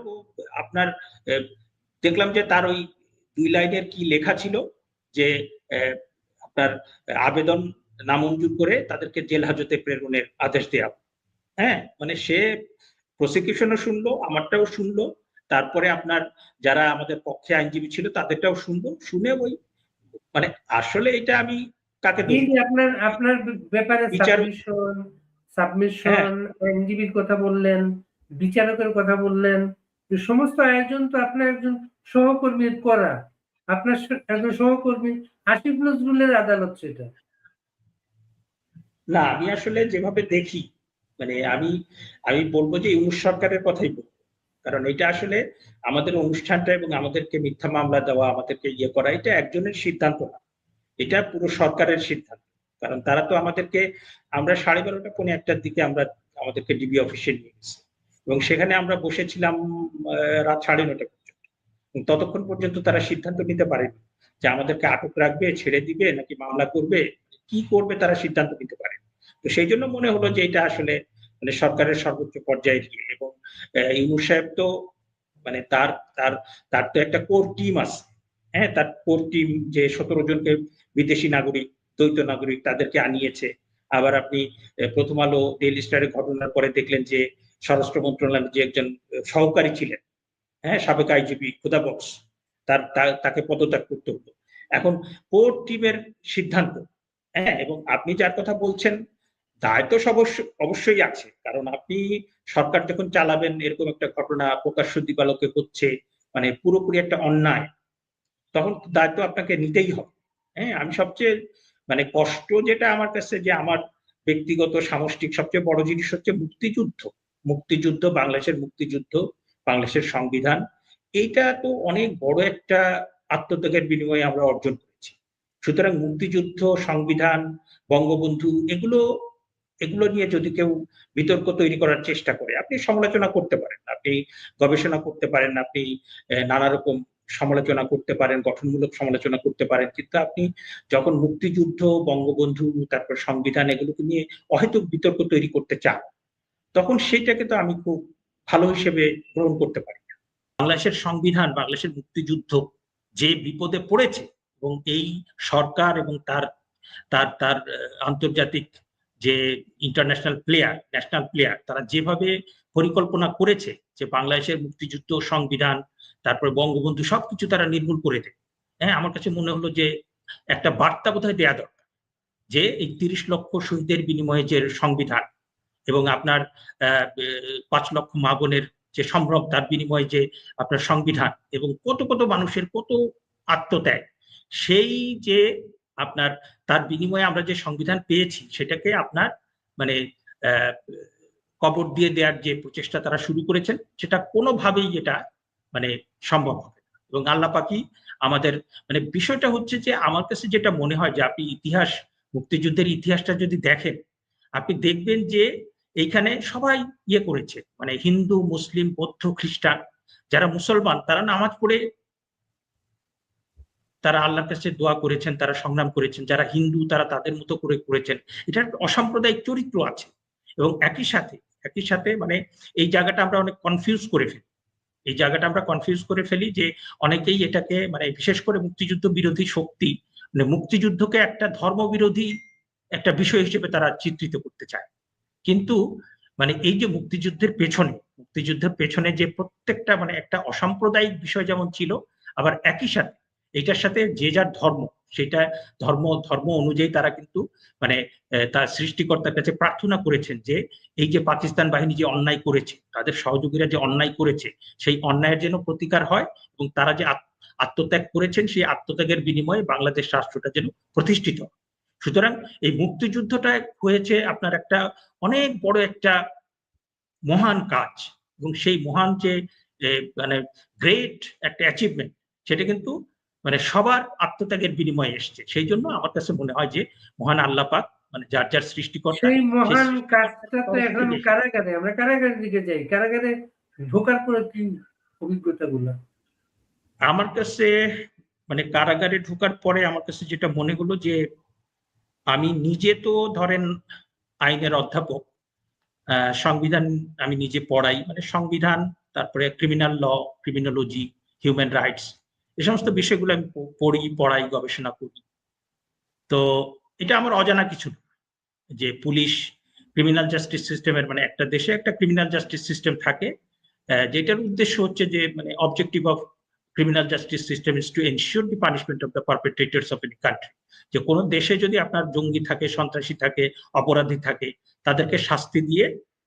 আপনার দেখলাম যে তার ওই ২ লাইনের কি লেখা ছিল যে আপনার আবেদন নামঞ্জুর করে তাদেরকে জেল হাজতে প্রেরণের আদেশ দেয়া। হ্যাঁ, মানে সে প্রসিকিউশনও শুনলো, আমারটাও শুনলো, তারপরে আপনার যারা আমাদের পক্ষে আইনজীবী ছিল তাদেরটাও শুনলো, শুনে ওই মানে আসলে এটা আমি কাকে দোষ এই যে দেব? আপনার আপনার ব্যাপারে বিচারক। সাবমিশন হ্যাঁ, সাবমিশন আইনজীবীর কথা বললেন, বিচারকের কথা বললেন, এই সমস্ত আয়োজন তো আপনার একজন সহকর্মীর করা। আপনার একজন সহকর্মী আসিফ নজরুলের আদালত সেটা। না আমি আসলে যেভাবে দেখি মানে আমি আমি বলবো যে ইউনূস সরকারের কথাই বলবো। কারণ এটা আসলে আমাদের অনুষ্ঠানটা এবং আমাদেরকে মিথ্যা মামলা দেওয়া, আমাদেরকে ইয়ে করা এটা একজনের সিদ্ধান্ত না। এটা পুরো সরকারের সিদ্ধান্ত। কারণ তারা তো আমাদেরকে আমরা ১২:৩০ পৌনে ১টার দিকে আমাদেরকে ডিবি অফিসে নিয়ে গেছে। এবং সেখানে আমরা বসেছিলাম রাত ৯:৩০ পর্যন্ত। ততক্ষণ পর্যন্ত তারা সিদ্ধান্ত নিতে পারেনি যে আমাদেরকে আটক রাখবে, ছেড়ে দিবে নাকি মামলা করবে, কি করবে তারা সিদ্ধান্ত নিতে পারে। তো সেই জন্য মনে হলো যে এটা আসলে মানে সরকারের সর্বোচ্চ পর্যায়ে গিয়ে এবং ইউনূস সাহেব তো মানে তার তার তার তো একটা কোর টিম আছে। হ্যাঁ, তার কোর টিম যে ১৭ জনকে বিদেশি নাগরিক, দ্বৈত নাগরিক তাদেরকে আনিয়েছে। আবার আপনি প্রথম আলো ডেইলি স্টারের ঘটনার পরে দেখলেন যে স্বরাষ্ট্র মন্ত্রণালয়ের যে একজন সহকারী ছিলেন, হ্যাঁ, সাবেক আইজিপি খুদা বক্স তাকে পদত্যাগ করতে হতো। এখন কোর টিমের সিদ্ধান্ত। হ্যাঁ, এবং আপনি যার কথা বলছেন দায় তো অবশ্যই আছে। কারণ আপনি সরকার যখন চালাবেন এরকম একটা ঘটনা প্রকাশ্য দিবালোকে হচ্ছে মানে পুরোপুরি একটা অন্যায়, তখন দায়িত্ব আপনাকে নিতেই হবে। হ্যাঁ, আমি সবচেয়ে মানে কষ্ট যেটা আমার কাছে যে আমার ব্যক্তিগত সামষ্টিক সবচেয়ে বড় জিনিস হচ্ছে মুক্তিযুদ্ধ। মুক্তিযুদ্ধ, বাংলাদেশের মুক্তিযুদ্ধ, বাংলাদেশের সংবিধান। এইটা তো অনেক বড় একটা আত্মত্যাগের বিনিময়ে আমরা অর্জন করেছি। সুতরাং মুক্তিযুদ্ধ, সংবিধান, বঙ্গবন্ধু এগুলো এগুলো নিয়ে যদি কেউ বিতর্ক তৈরি করার চেষ্টা করে, আপনি সমালোচনা করতে পারেন, আপনি গবেষণা করতে পারেন, আপনি নানা রকম সমালোচনা করতে পারেন, গঠনমূলক সমালোচনা করতে পারেন। কিন্তু আপনি যখন মুক্তিযুদ্ধ, বঙ্গবন্ধু, তারপর সংবিধান এগুলোকে নিয়ে অহেতুক বিতর্ক তৈরি করতে চান, তখন সেইটাকে তো আমি খুব ভালো হিসেবে গ্রহণ করতে পারি না। বাংলাদেশের সংবিধান, বাংলাদেশের মুক্তিযুদ্ধ যে বিপদে পড়েছে এবং এই সরকার এবং তার তার তার আন্তর্জাতিক যে ইন্টারন্যাশনাল প্লেয়ার, ন্যাশনাল প্লেয়ার, তারা যেভাবে পরিকল্পনা করেছে যে বাংলাদেশের মুক্তিযুদ্ধ, সংবিধান, তারপরে বঙ্গবন্ধু সবকিছু তারা নির্মূল করে দেয়। হ্যাঁ, আমার কাছে মনে হলো যে একটা বার্তা বোধহয় দেয়া দরকার যে এই ৩০ লক্ষ শহীদের বিনিময়ে যে সংবিধান এবং আপনার ৫ লক্ষ মা বোনের যে সম্ভ্রম, তার বিনিময়ে যে আপনার সংবিধান এবং কত কত মানুষের কত আত্মত্যাগ, সেই যে আপনার তার বিনিময়ে আমরা যে সংবিধান পেয়েছি সেটাকে আপনার মানে কবর দিয়ে দেওয়ার যে প্রচেষ্টা তারা শুরু করেছেন, সেটা কোনোভাবেই এটা মানে সম্ভব হবে না। এবং আল্লাহ পাকই আমাদের মানে বিষয়টা হচ্ছে যে আমার কাছে যেটা মনে হয় যে আপনি ইতিহাস, মুক্তিযুদ্ধের ইতিহাসটা যদি দেখেন, আপনি দেখবেন যে এইখানে সবাই ইয়ে করেছে, মানে হিন্দু, মুসলিম, বৌদ্ধ, খ্রিস্টান, যারা মুসলমান তারা নামাজ পড়ে তারা আল্লাহর কাছে দোয়া করেছেন, তারা সংগ্রাম করেছেন। যারা হিন্দু তারা তাদের মতো করে করেছেন। এটার অসাম্প্রদায়িক চরিত্র আছে এবং একই সাথে মানে এই জায়গাটা আমরা অনেক কনফিউজ করে ফেলি। এই জায়গাটা আমরা কনফিউজ করে ফেলি যে অনেকেই এটাকে মানে বিশেষ করে মুক্তিযুদ্ধ বিরোধী শক্তি মানে মুক্তিযুদ্ধকে একটা ধর্মবিরোধী একটা বিষয় হিসেবে তারা চিত্রিত করতে চায়। কিন্তু মানে এই যে মুক্তিযুদ্ধের পেছনে যে প্রত্যেকটা মানে একটা অসাম্প্রদায়িক বিষয় যেমন ছিল, আবার একই সাথে এটার সাথে যে যার ধর্ম, সেটা ধর্ম অনুযায়ী তারা কিন্তু মানে তার সৃষ্টিকর্তার কাছে প্রার্থনা করেছেন যে এই যে পাকিস্তান বাহিনী যে অন্যায় করেছে, তাদের সহযোগীরা যে অন্যায় করেছে, সেই অন্যায়ের যেন প্রতিকার হয় এবং তারা যে আত্মত্যাগ করেছেন, সেই আত্মত্যাগের বিনিময়ে বাংলাদেশ রাষ্ট্রটা যেন প্রতিষ্ঠিত। সুতরাং এই মুক্তিযুদ্ধটা হয়েছে আপনার একটা অনেক বড় একটা মহান কাজ এবং সেই মহান যে মানে গ্রেট একটা অ্যাচিভমেন্ট, সেটা কিন্তু মানে সবার আত্মত্যাগের বিনিময়ে এসছে। সেই জন্য আমার কাছে মনে হয় যে মহান আল্লাহ পাক মানে যার যার সৃষ্টিকর্তা, সেই মহান কাজটা তো এখন কারাগারে, আমরা কারাগারের দিকে যাই। কারাগারে ঢোকার পরে কি অভিজ্ঞতাগুলো? আমার কাছে মানে কারাগারে ঢোকার পরে আমার কাছে যেটা মনে হলো যে আমি নিজে তো ধরেন আইনের অধ্যাপক, সংবিধান আমি নিজে পড়াই, মানে সংবিধান, তারপরে criminal law, criminology, human rights, এই সমস্ত বিষয়গুলো আমি পড়ি, পড়াই, গবেষণা করি। তো এটা আমার অজানা কিছু না যে পুলিশ, ক্রিমিনাল জাস্টিস সিস্টেমের মানে একটা দেশে একটা ক্রিমিনাল জাস্টিস সিস্টেম থাকে, যেটার উদ্দেশ্য হচ্ছে যে মানে objective of criminal justice system is to ensure the punishment of the perpetrators of any country. যে কোনো দেশে যদি আপনার জঙ্গি থাকে, সন্ত্রাসী থাকে, অপরাধী থাকে, তাদেরকে শাস্তি দিয়ে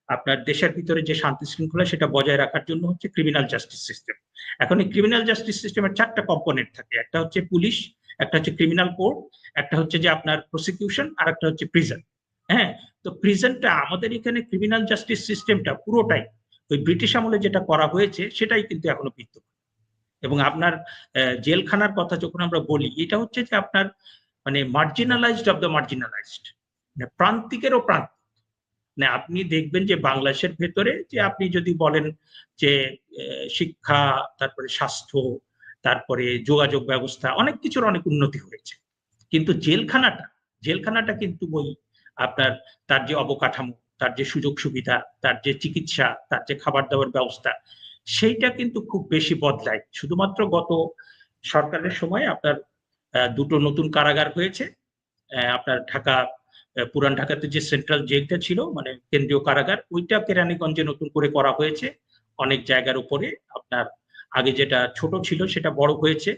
আপনার দেশের ভিতরে যে শান্তি শৃঙ্খলা সেটা বজায় রাখার জন্য হচ্ছে ক্রিমিনাল জাস্টিস সিস্টেম। এখন এই ক্রিমিনাল জাস্টিস সিস্টেমের 4টা কম্পোনেন্ট থাকে, একটা হচ্ছে পুলিশ, একটা হচ্ছে ক্রিমিনাল কোর্ট, একটা হচ্ছে যে আপনার প্রসিকিউশন, আর একটা হচ্ছে প্রিজন। হ্যাঁ, তো প্রিজনটা আমাদের এখানে ক্রিমিনাল জাস্টিস সিস্টেমটা পুরোটাই ওই ব্রিটিশ আমলে যেটা করা হয়েছে সেটাই কিন্তু এখনো বিদ্যমান। এবং আপনার জেলখানার কথা যখন আমরা বলি, এটা হচ্ছে যে আপনার মানে মার্জিনালাইজড অফ দ্য মার্জিনালাইজড, প্রান্তিকেরও প্রান্তিক। মানে আপনি দেখবেন যে বাংলাদেশের ভেতরে যে আপনি যদি বলেন যে শিক্ষা, তারপরে স্বাস্থ্য, তারপরে যোগাযোগ ব্যবস্থা, অনেক কিছুর অনেক উন্নতি হয়েছে, কিন্তু জেলখানাটা কিন্তু ওই আপনার তার যে অবকাঠামো, তার যে সুযোগ সুবিধা, তার যে চিকিৎসা, তার যে খাবার দাবার ব্যবস্থা, সেইটা কিন্তু খুব বেশি বদলায়। শুধুমাত্র গত সরকারের সময় আপনার 2টো নতুন কারাগার হয়েছে। আপনার ঢাকা, পুরান ঢাকাতে যে সেন্ট্রাল জেলটা ছিল মানে কেন্দ্রীয় কারাগার, ওইটা কেরানীগঞ্জে নতুন করে করা হয়েছে অনেক জায়গার উপরে। আপনার আগে যেটা ছোট ছিল সেটা বড় হয়েছে,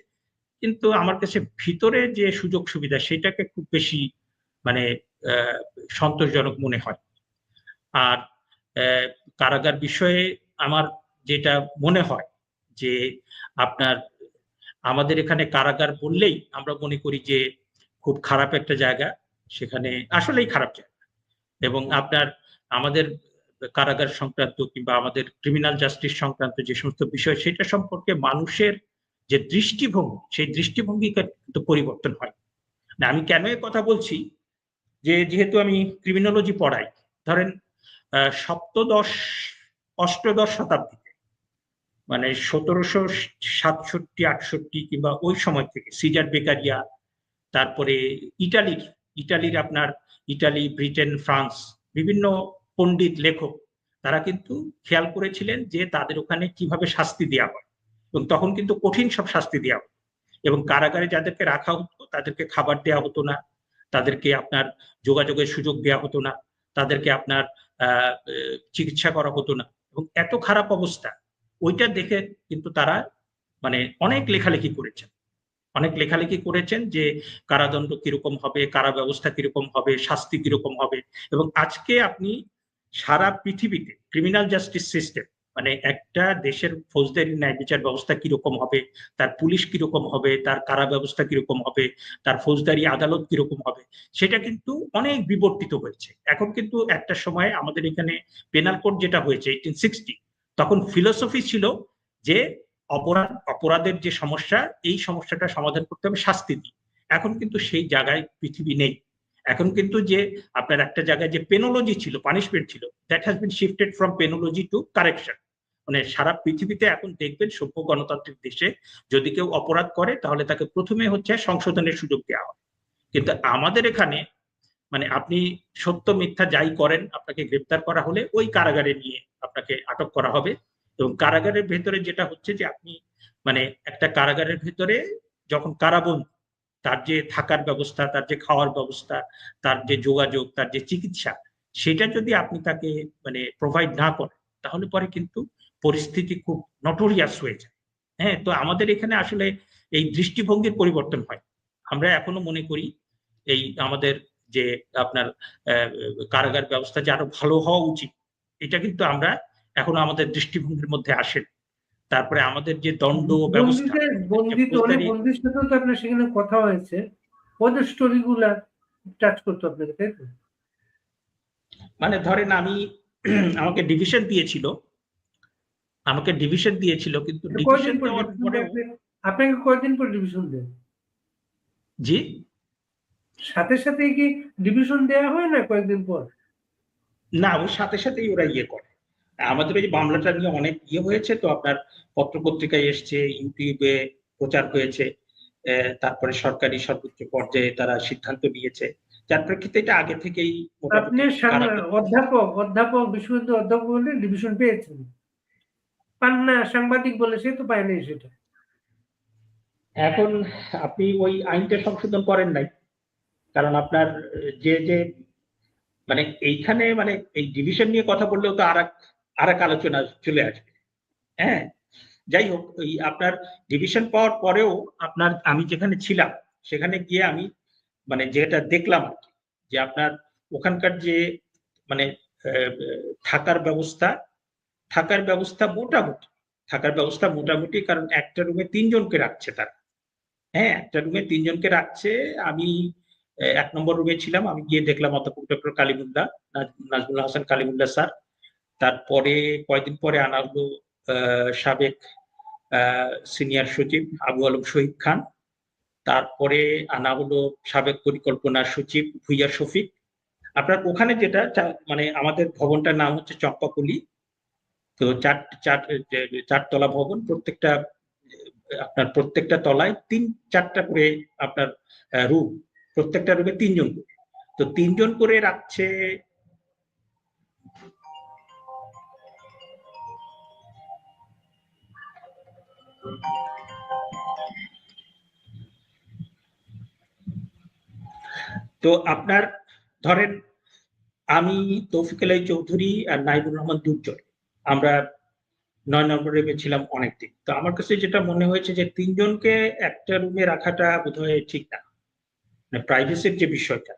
কিন্তু আমার কাছে ভিতরে যে সুযোগ সুবিধা সেটাকে খুব বেশি মানে সন্তোষজনক মনে হয়। আর কারাগার বিষয়ে আমার যেটা মনে হয় যে আপনার আমাদের এখানে কারাগার বললেই আমরা মনে করি যে খুব খারাপ একটা জায়গা, সেখানে আসলেই খারাপ জায়গা। এবং আপনার আমাদের কারাগার সংক্রান্ত কিংবা আমাদের ক্রিমিনাল জাস্টিস সংক্রান্ত যে সমস্ত বিষয়, সেটা সম্পর্কে মানুষের যে দৃষ্টিভঙ্গি, সেই দৃষ্টিভঙ্গি কিন্তু পরিবর্তন হয় না। আমি কেন এ কথা বলছি যে যেহেতু আমি ক্রিমিনোলজি পড়াই, ধরেন সপ্তদশ অষ্টদশ শতাব্দীতে মানে 1767-68 কিংবা ওই সময় থেকে সিজার বেকারিয়া, তারপরে ইটালির আপনার ইটালি, ব্রিটেন, ফ্রান্স, বিভিন্ন পণ্ডিত লেখক তারা কিন্তু খেয়াল করেছিলেন যে তাদের ওখানে কিভাবে শাস্তি দেওয়া হয়, এবং তখন কিন্তু কঠিন সব শাস্তি দেওয়া হতো, এবং কারাগারে যাদেরকে রাখা হতো তাদেরকে খাবার দেওয়া হতো না, তাদেরকে আপনার যোগাযোগের সুযোগ দেওয়া হতো না, তাদেরকে আপনার চিকিৎসা করা হতো না, এবং এত খারাপ অবস্থা। ওইটা দেখে কিন্তু তারা মানে অনেক লেখালেখি করেছেন যে কারাদণ্ড কিরকম হবে, কারা ব্যবস্থা কিরকম হবে, শাস্তি কিরকম হবে। এবং আজকে আপনি সারা পৃথিবীতে ক্রিমিনাল জাস্টিস সিস্টেম, মানে একটা দেশের ফৌজদারি ন্যায় বিচার ব্যবস্থা কিরকম হবে, তার পুলিশ কিরকম হবে, তার কারা ব্যবস্থা কিরকম হবে, তার ফৌজদারি আদালত কিরকম হবে, সেটা কিন্তু অনেক বিবর্তিত হয়েছে। এখন কিন্তু একটা সময় আমাদের এখানে পেনাল কোড যেটা হয়েছে 1860, তখন ফিলোসফি ছিল যে অপরাধের যে সমস্যা, এই সমস্যাটা সমাধান করতে হবে শাস্তি দিয়ে। এখন কিন্তু সেই জায়গায় পৃথিবী নেই। এখন কিন্তু যে আপনার একটা জায়গায় যে পেনোলজি ছিল, পানিশমেন্ট ছিল, that has been shifted from penology to correction. মানে সারা পৃথিবীতে এখন দেখবেন সভ্য গণতান্ত্রিক দেশে যদি কেউ অপরাধ করে তাহলে তাকে প্রথমে হচ্ছে সংশোধনের সুযোগ দেওয়া হয়। কিন্তু আমাদের এখানে মানে আপনি সত্য মিথ্যা যাই করেন, আপনাকে গ্রেপ্তার করা হলে ওই কারাগারে নিয়ে আপনাকে আটক করা হবে। এবং কারাগারের ভেতরে যেটা হচ্ছে যে আপনি মানে একটা কারাগারের ভেতরে যখন কারাবন্দী, তার যে থাকার ব্যবস্থা, তার যে খাওয়ার ব্যবস্থা, তার যে যোগাযোগ, তার যে চিকিৎসা, সেটা যদি আপনি তাকে মানে প্রোভাইড না করেন, তাহলে পরে কিন্তু পরিস্থিতি খুব নটোরিয়াস হয়ে যায়। হ্যাঁ, তো আমাদের এখানে আসলে এই দৃষ্টিভঙ্গির পরিবর্তন হয়। আমরা এখনো মনে করি এই আমাদের যে আপনার কারাগার ব্যবস্থা যে আরো ভালো হওয়া উচিত, এটা কিন্তু আমরা এখনো আমাদের দৃষ্টিভঙ্গির মধ্যে আসে। তারপরে আমাদের যে দণ্ড ব্যবস্থা, বন্দি তো অনেক বন্দির সাথেও তো আপনার সেখানে কথা হয়েছে, ওদের স্টোরি গুলা টাচ করতো আপনাকে, তাই তো? মানে ধরেন আমি আমাকে ডিভিশন দিয়েছিল, কিন্তু ডিভিশন দেওয়ার পরেও আপনাকে কয়দিন পর ডিভিশন দেন? জি, সাথে সাথে কি ডিভিশন দেওয়া হয় না কয়েকদিন পর? না, ওর সাথে সাথেই ওরা ইয়ে করে। আমাদের ওই মামলাটা নিয়ে অনেক ইয়ে হয়েছে, তো আপনার পত্র-পত্রিকায় এসছে, ইউটিউবে প্রচার হয়েছে, তারপরে সরকারি সর্বোচ্চ পর্যায়ে তারা সিদ্ধান্ত নিয়েছে, যার প্রেক্ষিতে এটা আগে থেকেই আপনি অধ্যাপক বিশ্ববিদ্যালয়ের অধ্যাপক বলে ডিভিশন পেয়েছেন, পান না সাংবাদিক বলে সে তো পায়নি সেটা। এখন আপনি ওই আইনটা সংশোধন করেন নাই, কারণ আপনার যে মানে এইখানে মানে এই ডিভিশন নিয়ে কথা বললেও তো আর এক আলোচনা চলে আসবে। হ্যাঁ, যাই হোক, ওই আপনার ডিভিশন পাওয়ার পরেও আপনার আমি যেখানে ছিলাম সেখানে গিয়ে আমি মানে যেটা দেখলাম যে আপনার ওখানকার যে মানে থাকার ব্যবস্থা মোটামুটি, কারণ একটা রুমে 3 জনকে রাখছে তারা। হ্যাঁ, একটা রুমে 3 জনকে রাখছে। আমি 1 নম্বর রুমে ছিলাম। আমি গিয়ে দেখলাম অধ্যাপক ডক্টর কালিমুল্লাহ, নাজমুল হাসান কালিমুল্লাহ স্যার। তারপরে কয়েকদিন পরে আনা হলো সাবেক সিনিয়র সচিব আবু আলম শহীদ খান। তারপরে আনা হলো সাবেক পরিকল্পনা সচিব ভুইয়া শফিক। আপনার ওখানে যেটা মানে আমাদের ভবনটার নাম হচ্ছে চম্পাকলি। তো চারতলা ভবন, প্রত্যেকটা তলায় 3-4টা করে আপনার রুম, প্রত্যেকটা রুমে 3 জন করে। তো 3 জন করে রাখছে। তো আপনার ধরেন আমি, তৌফিক আলাই চৌধুরী আর নাইবুর রহমান দুর্জয়, আমরা 9 নম্বরে ছিলাম অনেকদিন। তো আমার কাছে যেটা মনে হয়েছে যে 3 জনকে একটা রুমে রাখাটা বোধহয় ঠিক না, মানে প্রাইভেসির যে বিষয়টা।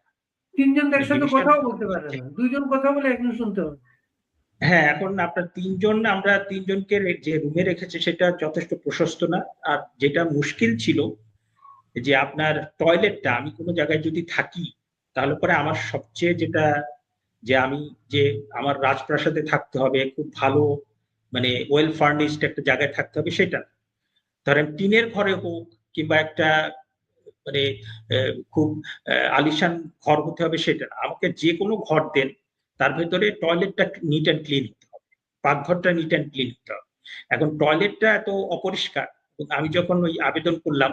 3 জন একসাথে কথাও বলতে পারে না, 2 জন কথা বলে 1 জন শুনতে হবে। হ্যাঁ, এখন আপনার 3 জন, আমরা 3 জনকে যে রুমে রেখেছে সেটা যথেষ্ট প্রশস্ত না। আর যেটা মুশকিল ছিল যে আপনার টয়লেটটা, আমি কোনো জায়গায় যদি থাকি তাহলে পরে আমার সবচেয়ে যেটা যে আমি যে আমার রাজপ্রাসাদে থাকতে হবে, খুব ভালো মানে ওয়েল ফার্নিশড একটা জায়গায় থাকতে হবে সেটা। ধরেন টিনের ঘরে হোক কিংবা একটা মানে খুব আলিশান ঘর হতে হবে সেটা না। আমাকে যে কোনো ঘর দেন, তার ভেতরে টয়লেটটা নিট অ্যান্ড ক্লিন হতে হবে, পাকঘরটা নিট অ্যান্ড ক্লিন হতে হবে। এখন টয়লেটটা এত অপরিষ্কার, আমি যখন ওই আবেদন করলাম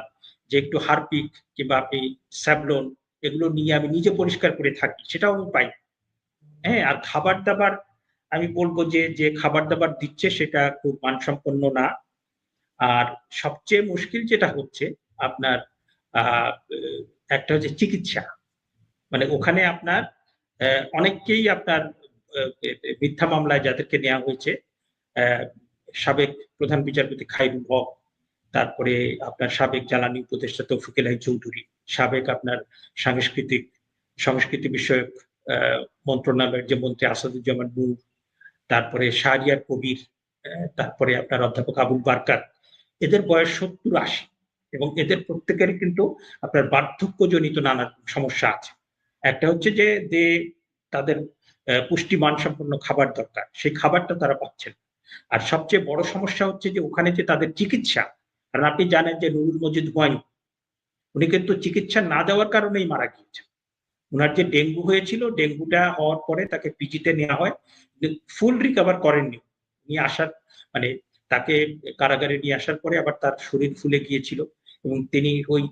যে একটু হারপিক কিংবা আপনি স্যাভলন এগুলো নিয়ে আমি নিজে পরিষ্কার করে থাকি, সেটাও আমি পাই। হ্যাঁ, আর খাবার দাবার আমি বলবো যে যে খাবার দাবার দিচ্ছে সেটা খুব মানসম্পন্ন না। আর সবচেয়ে মুশকিল যেটা হচ্ছে আপনার আহ, একটা হচ্ছে চিকিৎসা। মানে ওখানে আপনার অনেককেই আপনার মিথ্যা মামলায় যাদেরকে নেওয়া হয়েছে, আহ, সাবেক প্রধান বিচারপতি খায়রুল হক, তারপরে আপনার সাবেক জ্বালানি উপদেষ্টা তৌফিকুল আলী চৌধুরী, সাবেক আপনার সংস্কৃতি বিষয়ক মন্ত্রণালয়ের যে মন্ত্রী আসাদুজ্জামান নূর, তারপরে শাহরিয়ার কবির, তারপরে আপনার অধ্যাপক আবুল বারকাত, এদের বয়স 70-80 এবং এদের প্রত্যেকেরই কিন্তু আপনার বার্ধক্যজনিত নানা সমস্যা আছে। একটা হচ্ছে যে তাদের পুষ্টি মানসম্পন্ন খাবার দরকার, সেই খাবারটা তারা পাচ্ছেন। আর সবচেয়ে বড় সমস্যা হচ্ছে যে ওখানে যে তাদের চিকিৎসা, কারণ আপনি জানেন যে নুরুল মজিদ হুমায়ুন উনি কিন্তু চিকিৎসা না দেওয়ার কারণেই মারা গিয়েছেন। ওনার যে ডেঙ্গু হয়েছিল, ডেঙ্গুটা হওয়ার পরে তাকে পিজিতে নেওয়া হয়, ফুল রিকভার করেননি। নিয়ে আসার মানে তাকে কারাগারে নিয়ে আসার পরে আবার তার শরীর ফুলে গিয়েছিল এবং তিনি ওই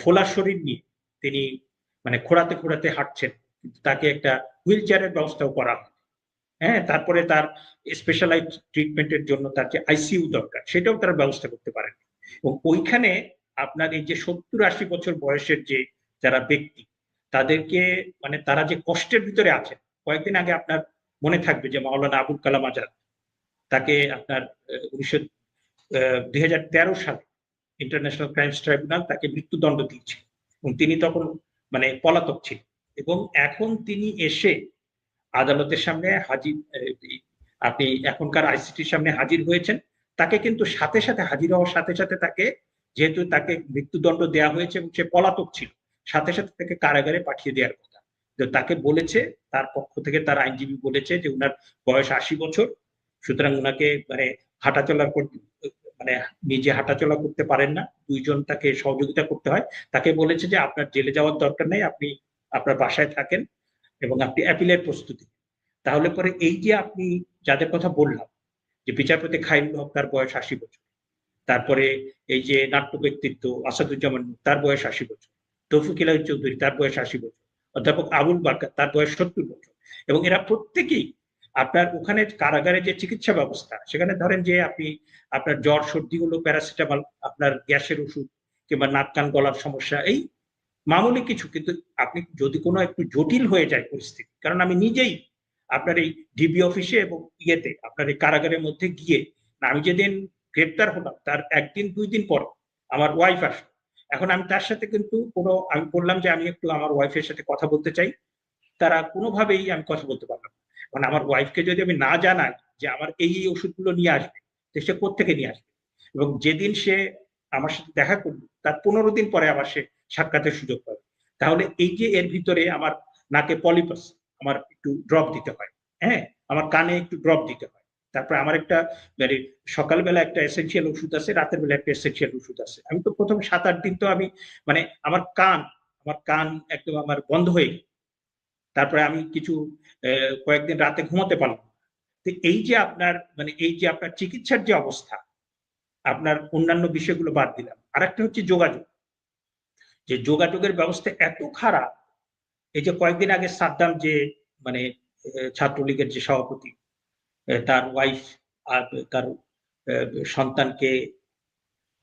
ফোলা শরীর নিয়ে তিনি মানে খোঁড়াতে খোঁড়াতে হাঁটছেন, কিন্তু তাকে একটা হুইল চেয়ারের ব্যবস্থাও করা হয়। হ্যাঁ, তারপরে তার স্পেশালাইজ ট্রিটমেন্টের জন্য তার যে আইসিইউ দরকার সেটাও তারা ব্যবস্থা করতে পারেন। এবং ওইখানে আপনার এই যে 70-80 বছর বয়সের যে যারা ব্যক্তি, তাদেরকে মানে তারা যে কষ্টের ভিতরে আছেন। কয়েকদিন আগে আপনার মনে থাকবে যে মাওলানা আবুল কালাম আজাদ, তাকে আপনার 2013 সালে ইন্টারন্যাশনাল ক্রাইমস ট্রাইব্যুনাল তাকে মৃত্যুদণ্ড দিয়েছে এবং তিনি তখন মানে পলাতক ছিলেন। এবং এখন তিনি এসে আদালতের সামনে হাজির, আপনি এখনকার আইসিটির সামনে হাজির হয়েছেন। তাকে কিন্তু সাথে সাথে হাজির হওয়ার সাথে সাথে তাকে, যেহেতু তাকে মৃত্যুদণ্ড দেওয়া হয়েছে এবং সে পলাতক ছিল, সাথে সাথে তাকে কারাগারে পাঠিয়ে দেওয়ার কথা। তাকে বলেছে, তার পক্ষ থেকে তার আইনজীবী বলেছে যে উনার বয়স 80 বছর, সুতরাং উনাকে মানে হাঁটাচলার মানে নিজে হাঁটাচলা করতে পারেন না, দুইজন তাকে সহযোগিতা করতে হয়। তাকে বলেছে যে আপনার জেলে যাওয়ার দরকার নেই, আপনি আপনার বাসায় থাকেন এবং আপনি অ্যাপিলের প্রস্তুতি। তাহলে পরে এই যে আপনি যাদের কথা বললাম, যে বিচারপতি খায়রুল হক তার বয়স 80 বছর, তারপরে এই যে নাট্য ব্যক্তিত্ব আসাদুজ্জামান তার বয়স 80 বছর, তৌফিকুল আলী চৌধুরী তার বয়স 80 বছর, অধ্যাপক আবুল বারকাত তার বয়স 70 বছর, এবং এরা প্রত্যেকেই আপনার ওখানে কারাগারে যে চিকিৎসা ব্যবস্থা, সেখানে ধরেন যে আপনি আপনার জ্বর সর্দি হলো প্যারাসিটামল, আপনার গ্যাসের ওষুধ কিংবা নাক কান গলার সমস্যা, এই মামুলি কিছু। কিন্তু আপনি যদি কোনো একটু জটিল হয়ে যায় পরিস্থিতি, কারণ আমি নিজেই আপনার এই ডিবি অফিসে এবং ইয়েতে আপনার এই কারাগারের মধ্যে গিয়ে, আমি যেদিন গ্রেপ্তার হলাম তার 1-2 দিন পর আমার ওয়াইফ আসলো। এখন আমি তার সাথে কিন্তু আমি বললাম যে আমি একটু আমার ওয়াইফের সাথে কথা বলতে চাই, তারা কোনোভাবেই আমি কথা বলতে পারলাম না। মানে আমার ওয়াইফকে যদি আমি না জানাই যে আমার এই ওষুধগুলো নিয়ে আসবে, তো সে কোত্থেকে নিয়ে আসবে? এবং যেদিন সে আমার সাথে দেখা করলো তার 15 দিন পরে আবার সে সাক্ষাতের সুযোগ পাবে। তাহলে এই যে এর ভিতরে আমার নাকে পলিপাস, আমার একটু ড্রপ দিতে হয়, হ্যাঁ, আমার কানে একটু ড্রপ দিতে হয়, তারপরে আমার একটা মানে সকালবেলা একটা এসেনশিয়াল ওষুধ আছে, রাতের বেলা একটা এসেনশিয়াল ওষুধ আছে। আমি তো প্রথম 7-8 দিন তো আমি মানে আমার কান একদম আমার বন্ধ হয়ে গেল। তারপরে আমি কিছু কয়েকদিন রাতে ঘুমাতে পারলাম। তো এই যে আপনার মানে এই যে আপনার চিকিৎসার যে অবস্থা, আপনার অন্যান্য বিষয়গুলো বাদ দিলাম, আরেকটা হচ্ছে যোগাযোগ, যে যোগাযোগের ব্যবস্থা এত খারাপ। এই যে কয়েকদিন আগে সাদ্দাম যে মানে ছাত্রলীগের যে সভাপতি, তার ওয়াইফ আর তার সন্তানকে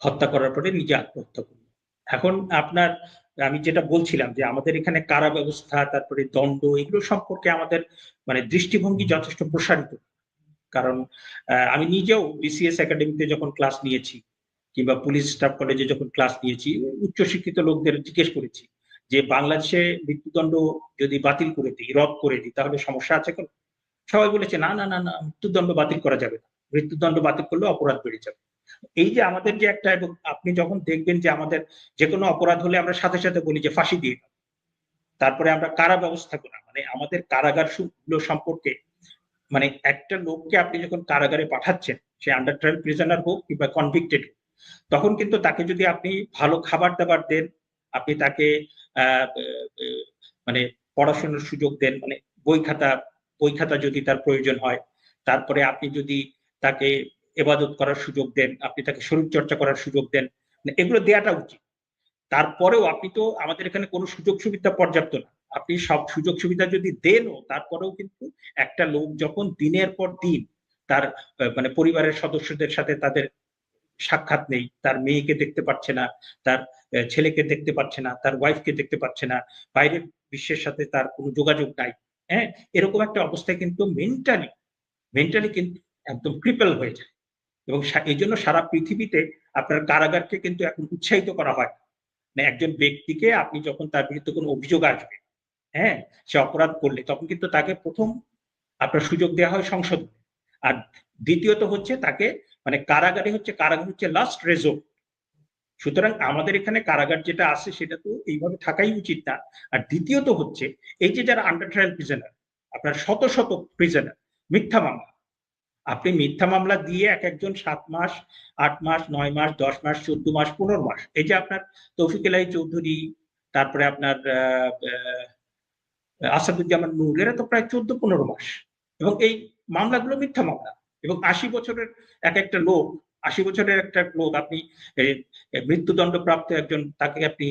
হত্যা করার পরে নিজে আত্মহত্যা করল। এখন আপনার আমি যেটা বলছিলাম যে আমাদের এখানে কারা ব্যবস্থা, তারপরে দণ্ড, এগুলো সম্পর্কে আমাদের মানে দৃষ্টিভঙ্গি যথেষ্ট প্রসারিত। কারণ আমি নিজেও বিসিএস একাডেমিতে যখন ক্লাস নিয়েছি কিংবা পুলিশ স্টাফ কলেজে যখন ক্লাস নিয়েছি, উচ্চশিক্ষিত লোকদের জিজ্ঞেস করেছি যে বাংলাদেশে মৃত্যুদণ্ড যদি বাতিল করে দিই, রদ করে দিই, তাহলে সমস্যা আছে কেন? সবাই বলেছে না না না না, মৃত্যুদণ্ড বাতিল করা যাবে না, মৃত্যুদণ্ড বাতিল করলে অপরাধ বেড়ে যাবে। এই যে আমাদের যে একটা, এবং আপনি যখন দেখবেন যে আমাদের যে কোনো অপরাধ হলে আমরা সাথে সাথে বলি যে ফাঁসি দিয়ে দাও, তারপরে আমরা কারা ব্যবস্থাপনা মানে আমাদের কারাগার সম্পর্কে, মানে একটা লোককে আপনি যখন কারাগারে পাঠাচ্ছেন, সে আন্ডার ট্রায়াল প্রিজনার হোক কিংবা কনভিক্টেড হোক, তখন কিন্তু তাকে যদি আপনি ভালো খাবার দাবার দেন, আপনি তাকে মানে পড়াশোনার সুযোগ দেন, মানে বই খাতা যদি তার প্রয়োজন হয়, তারপরে আপনি যদি তাকে ইবাদত করার সুযোগ দেন, আপনি তাকে শরীর চর্চা করার সুযোগ দেন, মানে এগুলো দেওয়াটা উচিত। তারপরেও আপনি তো আমাদের এখানে কোনো সুযোগ সুবিধা পর্যাপ্ত না। আপনি সব সুযোগ সুবিধা যদি দেনও, তারপরেও কিন্তু একটা লোক যখন দিনের পর দিন তার মানে পরিবারের সদস্যদের সাথে তাদের সাক্ষাৎ নেই, তার মেয়েকে দেখতে পাচ্ছে না, তার ছেলেকে দেখতে পাচ্ছে না, তার ওয়াইফকে দেখতে পাচ্ছে না, বাইরের বিশ্বের সাথে তার কোনো যোগাযোগ নাই, হ্যাঁ, এরকম একটা অবস্থায় কিন্তু মেন্টালি কিন্তু একদম ক্রিপল হয়ে যায়। এবং এই জন্য সারা পৃথিবীতে আপনার কারাগারকে কিন্তু এখন উৎসাহিত করা হয়। মানে একজন ব্যক্তিকে আপনি যখন তার বিরুদ্ধে কোনো অভিযোগ আসবে, হ্যাঁ, সে অপরাধ করলে তখন কিন্তু তাকে প্রথম আপনার সুযোগ দেওয়া হয় সংশোধন। আর দ্বিতীয়ত হচ্ছে তাকে মানে কারাগার হচ্ছে লাস্ট রেজোর্ট। সুতরাং আমাদের এখানে কারাগার যেটা আছে সেটা তো এইভাবে থাকাই উচিত না। আর দ্বিতীয়ত হচ্ছে এই যে যারা আন্ডার ট্রায়াল প্রিজনার, আপনার শত শত প্রিজনার মিথ্যা মামলা, আপনি মিথ্যা মামলা দিয়ে এক একজন 7 মাস, 8 মাস, 9 মাস, 10 মাস, 14 মাস, 15 মাস, এই যে আপনার তৌফিক এলাহি চৌধুরী, তারপরে আপনার আসাদুজ্জামান নূর, এরা তো প্রায় 14-15 মাস, এবং এই মামলাগুলো মিথ্যা মামলা। এবং 80 বছরের একটা লোক, 80 বছরের একটা লোক আপনি মৃত্যুদণ্ড প্রাপ্ত একজন, তাকে আপনি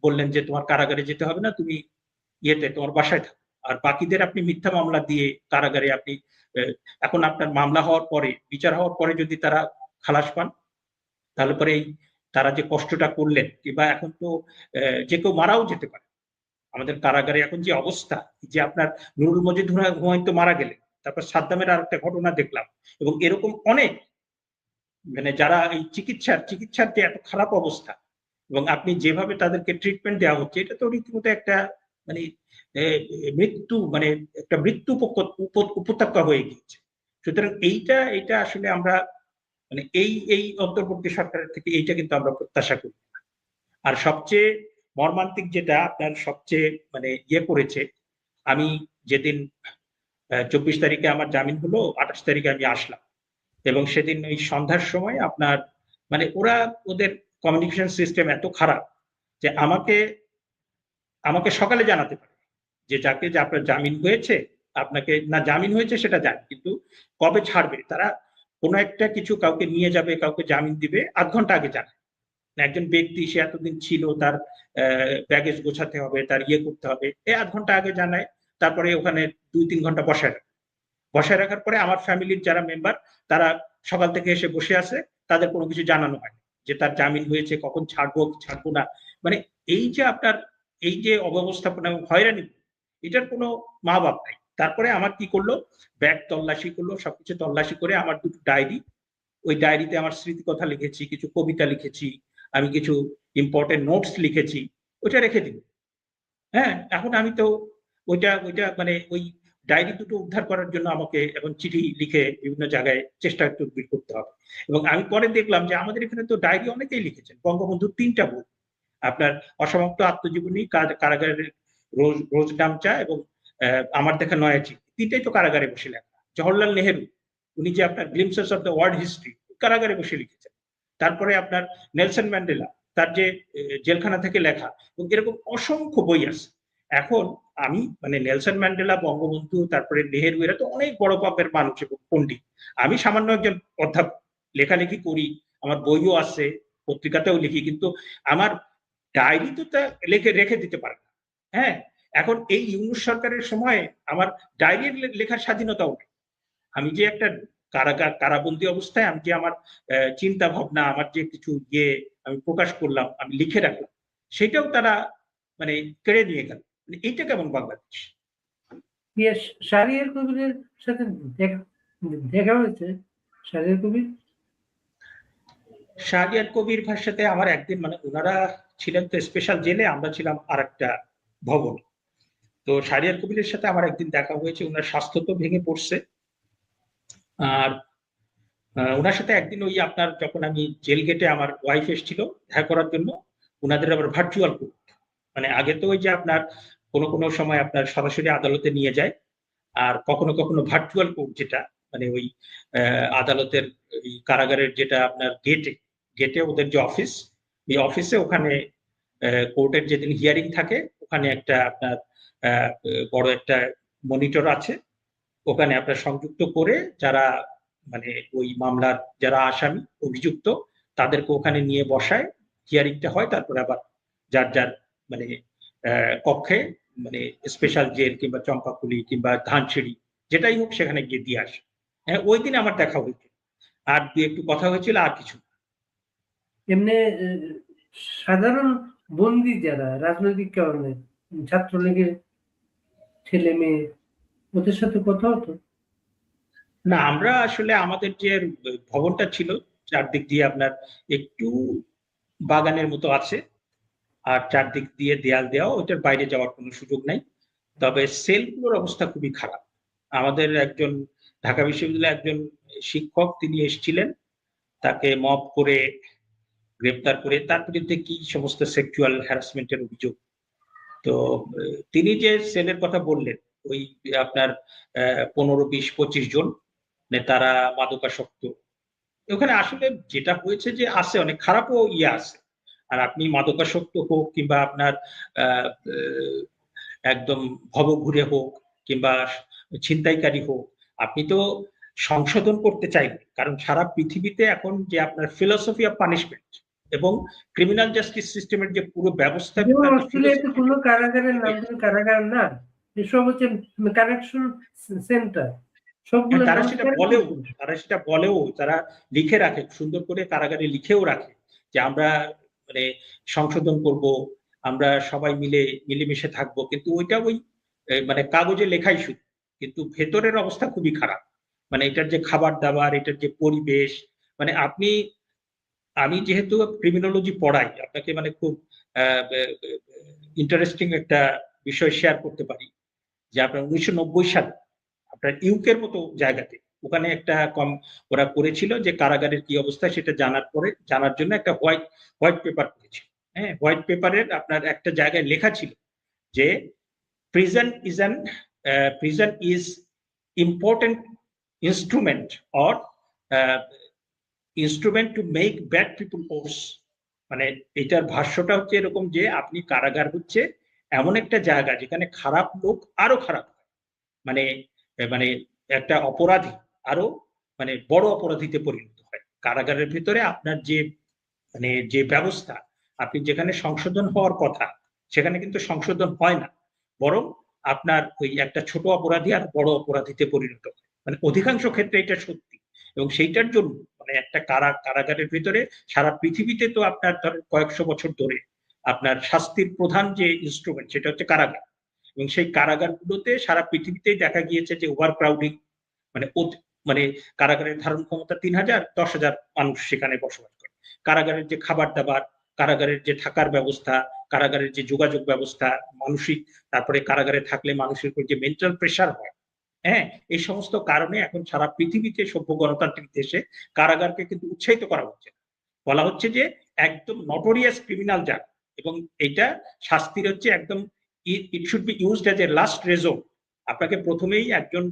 বললেন যে তোমার কারাগারে যেতে হবে না, তুমি ইয়েতে তোমার বাসায় থাকো। আর বাকিদের আপনি মিথ্যা মামলা দিয়ে কারাগারে আপনি এখন আপনার মামলা হওয়ার পরে, বিচার হওয়ার পরে যদি তারা খালাস পান, তাহলে পরে এই তারা যে কষ্টটা করলেন, কিংবা এখন তো যে কেউ মারাও যেতে পারে। আমাদের কারাগারে এখন যে অবস্থা, যে আপনার নুরুল মজিদ হুমায়ুন তো মারা গেলেন, তারপর সাদ্দামের আর একটা ঘটনা দেখলাম, এবং এরকম অনেক মানে যারা এই চিকিৎসার যে এত খারাপ অবস্থা, এবং আপনি যেভাবে তাদেরকে ট্রিটমেন্ট দেওয়া হচ্ছে, এটা তো রীতিমতো একটা মানে মৃত্যু, মানে একটা মৃত্যু উপত্যকা হয়ে গিয়েছে। সুতরাং এইটা আসলে আমরা মানে এই অন্তর্বর্তী সরকারের থেকে এইটা কিন্তু আমরা প্রত্যাশা করি। আর সবচেয়ে মর্মান্তিক যেটা আপনার সবচেয়ে মানে করেছে, আমি যেদিন 24 তারিখে আমার জামিন হলো, 28 তারিখে আমি আসলাম, এবং সেদিন ওই সন্ধ্যার সময় আপনার মানে ওদের কমিউনিকেশন সিস্টেম এত খারাপ যে আমাকে সকালে জানাতে পারে যে আপনার জামিন হয়েছে, আপনাকে না জামিন হয়েছে সেটা জানি, কিন্তু কবে ছাড়বে তারা, কোনো একটা কিছু কাউকে নিয়ে যাবে, কাউকে জামিন দিবে, 8 ঘন্টা আগে জানায়। একজন ব্যক্তি সে এতদিন ছিল, তার ব্যাগেজ গোছাতে হবে, তার করতে হবে, এই 8 ঘন্টা আগে জানায়। তারপরে ওখানে 2-3 ঘন্টা বসায় রাখার পরে আমার ফ্যামিলির যারা মেম্বার, তারা সকাল থেকে এসে বসে আছে, তাদের কোনো কিছু জানানো হয় যে তার জামিন হয়েছে, কখন ছাড়বো না। মানে এই যে আপনার এই যে অব্যবস্থাপনা এবং হয়রানি, এটার কোনো মা বাপ নাই। তারপরে আমার কি করলো, ব্যাগ তল্লাশি করলো, সবকিছু তল্লাশি করে আমার 2টো ডায়েরি, ওই ডায়েরিতে আমার স্মৃতিকথা লিখেছি, কিছু কবিতা লিখেছি, আমি কিছু ইম্পর্টেন্ট নোটস লিখেছি, ওইটা রেখে দিল। হ্যাঁ, এখন আমি তো ওইটা মানে ওই ডায়েরি 2টো উদ্ধার করার জন্য আমাকে এখন চিঠি লিখে বিভিন্ন জায়গায় চেষ্টা করতে হবে। এবং আমি পরে দেখলাম যে আমাদের এখানে তো ডায়েরি অনেকেই লিখেছেন। বঙ্গবন্ধুর 3টা বই, আপনার অসমাপ্ত আত্মজীবনী, কারাগারের রোজ নামচা, এবং আমার দেখা নয়াচি, 3টাই তো কারাগারে বসে লেখা। জওহরলাল নেহেরু, উনি যে আপনার glimpses of the world history, কারাগারে বসে লিখেছেন। তারপরে আপনার নেলসন ম্যান্ডেলা, তার যে জেলখানা থেকে লেখা, এবং এরকম অসংখ্য বই আছে। এখন আমি মানে নেলসন ম্যান্ডেলা, বঙ্গবন্ধু, তারপরে নেহেরু, এরা তো অনেক বড় পাপের মানুষ এবং পণ্ডিত। আমি সামান্য একজন অধ্যাপক, লেখালেখি করি, আমার বইও আছে, পত্রিকাতেও লিখি, কিন্তু আমার ডায়েরি তো তা রেখে দিতে পারে না। হ্যাঁ, এখন এই ইউনূস সরকারের সময় আমার ডায়েরি লেখার স্বাধীনতাও নেই। আমি যে একটা কারাবন্দী অবস্থায় আমি যে আমার চিন্তা ভাবনা, আমার যে কিছু আমি প্রকাশ করলাম, আমি লিখে রাখলাম, সেটাও তারা মানে কেড়ে নিয়ে গেল। মানে এইটা কেমন বাংলাদেশ? শাহরিয়ার কবিরের সাথে দেখা হয়েছে? শাহরিয়ার কবির ভাইয়ের সাথে আমার একদিন মানে ওনারা ছিলেন তো স্পেশাল জেলে, আমরা ছিলাম আরেকটা ভবন। তো শাহরিয়ার কবিরের সাথে আমার একদিন দেখা হয়েছে, ওনার স্বাস্থ্য তো ভেঙে পড়ছে। আর ওনার সাথে একদিন ওই আপনার যখন আমি জেল গেটে, আমার ওয়াইফ এসেছিল দেখা করার জন্য, ওনাদের আবার ভার্চুয়াল কোর্ট, মানে আগে তো ওই যে আপনার কোনো সময় আপনার সরাসরি আদালতে নিয়ে যায়, আর কখনো ভার্চুয়াল কোর্ট, যেটা মানে ওই আদালতের কারাগারের যেটা আপনার গেটে ওদের যে অফিস, এই অফিসে ওখানে কোর্টের যেদিন হিয়ারিং থাকে, ওখানে একটা আপনার বড় একটা মনিটর আছে, ওখানে আপনার সংযুক্ত করে যারা মানে ওই মামলার যারা আসামি অভিযুক্ত, তাদেরকে ওখানে নিয়ে বসায়, হিয়ারিংটা হয়, তারপরে আবার যার মানে কক্ষে মানে স্পেশাল জেল কিংবা চম্পাকুলি কিংবা ধানসিঁড়ি যেটাই হোক সেখানে গিয়ে দিয়ে আসে। হ্যাঁ, ওই দিন আমার দেখা হয়েছিল, আর দু একটু কথা হয়েছিল, আর কিছু না। এমনি সাধারণ বন্দী যারা রাজনৈতিক কারণে ছাত্রলীগের ছেলে মেয়ে ওদের সাথে কথা হতো? না, আমরা আসলে আমাদের যে ভবনটা ছিল চারদিক দিয়ে আপনার একটু বাগানের মতো আছে, আর চারদিক দিয়ে দেয়াল দেওয়া, ওইটার বাইরে যাওয়ার কোনো সুযোগ নাই। তবে সেলগুলোর অবস্থা খুবই খারাপ। আমাদের একজন ঢাকা বিশ্ববিদ্যালয়ের একজন শিক্ষক তিনি এসেছিলেন, তাকে মব করে গ্রেপ্তার করে তার বিরুদ্ধে কি সমস্ত সেক্সুয়াল হ্যারাসমেন্টের অভিযোগ। তো তিনি যে সেলের কথা বললেন, ওই আপনার 15, 20, 25 জন, মানে তারা মাদকাসক্ত। ওখানে আসলে যেটা হয়েছে যে আছে অনেক খারাপও ইয়ে আছে। আর আপনি মাদকাসক্ত হোক কিংবা আপনার আহ, আহ, একদম ভবঘুরে হোক কিংবা ছিনতাইকারী হোক, আপনি তো সংশোধন করতে চাইবেন, কারণ সারা পৃথিবীতে এখন যে আপনার ফিলসফি অফ পানিশমেন্ট এবং ক্রিমিনাল জাস্টিস সিস্টেমের যে পুরো ব্যবস্থা যেমন তার যে অস্ট্রেলিয়াতে philosophy, কোনো কারাগারের নাম কিন্তু কারাগার না, এসব হচ্ছে কারেকশন সেন্টার, হ্যাঁ, সবগুলোর তারা নাম সেটা কারেকশন বলেও, সেন্টার। তারা লিখে রাখে সুন্দর করে, কারাগারে লিখেও রাখে যে আমরা মানে সংশোধন করব, আমরা সবাই মিলে মিলেমিশে থাকবো, কিন্তু ওইটা ওই মানে কাগজে লেখাই শুধু, কিন্তু ভেতরের অবস্থা খুবই খারাপ। মানে এটার যে খাবার দাবার, এটার যে পরিবেশ, মানে আপনি, আমি যেহেতু ক্রিমিনোলজি পড়াই, আপনাকে মানে খুব ইন্টারেস্টিং একটা বিষয় শেয়ার করতে পারি, যে আপনার 1990 সালে আপনার ইউকের মতো জায়গাতে, ওখানে একটা কম ওরা করেছিল যে কারাগারের কি অবস্থা সেটা জানার জন্য একটা হোয়াইট পেপার করেছিল। হ্যাঁ, হোয়াইট পেপারের আপনার একটা জায়গায় লেখা ছিল যে prison is an prison is important instrument or uh, instrument to make bad people worse। মানে এটার ভাষ্যটা হচ্ছে এরকম যে আপনি কারাগার হচ্ছে এমন একটা জায়গা যেখানে খারাপ লোক আরো খারাপ হয়। মানে মানে একটা অপরাধী আরো মানে বড় অপরাধীতে পরিণত হয়। কারাগারের ভিতরে আপনার যে মানে যে ব্যবস্থা, আপনি যেখানে সংশোধন হওয়ার কথা সেখানে কিন্তু সংশোধন হয় না, বরং আপনার ওই একটা ছোট অপরাধী আর বড় অপরাধীতে পরিণত হয়। মানে অধিকাংশ ক্ষেত্রে এটা সত্যি। এবং সেইটার জন্য মানে একটা কারাগারের ভিতরে সারা পৃথিবীতে তো আপনার ধরেন কয়েকশো বছর ধরে আপনার শাস্তির প্রধান যে ইনস্ট্রুমেন্ট সেটা হচ্ছে কারাগার। এবং সেই কারাগারগুলোতে সারা পৃথিবীতেই দেখা গিয়েছে যে ওভার ক্রাউডিং, মানে মানে কারাগারের ধারণ ক্ষমতা 3000, 10,000 মানুষ সেখানে বসবাস করে। কারাগারের যে খাবার দাবার, কারাগারের যে থাকার ব্যবস্থা, কারাগারের যে যোগাযোগ ব্যবস্থা, মানসিক, তারপরে কারাগারে থাকলে মানুষের উপর যে মেন্টাল প্রেশার হয়, হ্যাঁ, এই সমস্ত কারণে এখন সারা পৃথিবীতে সভ্য গণতান্ত্রিক দেশে কারাগারকে কিন্তু উৎসাহিত করা হচ্ছে। বলা হচ্ছে যে একদম নটোরিয়াস ক্রিমিনাল যারা, এবং এটা শাস্তির হচ্ছে একদম, it should be used as a last resort. আপনাকে প্রথমেই একজন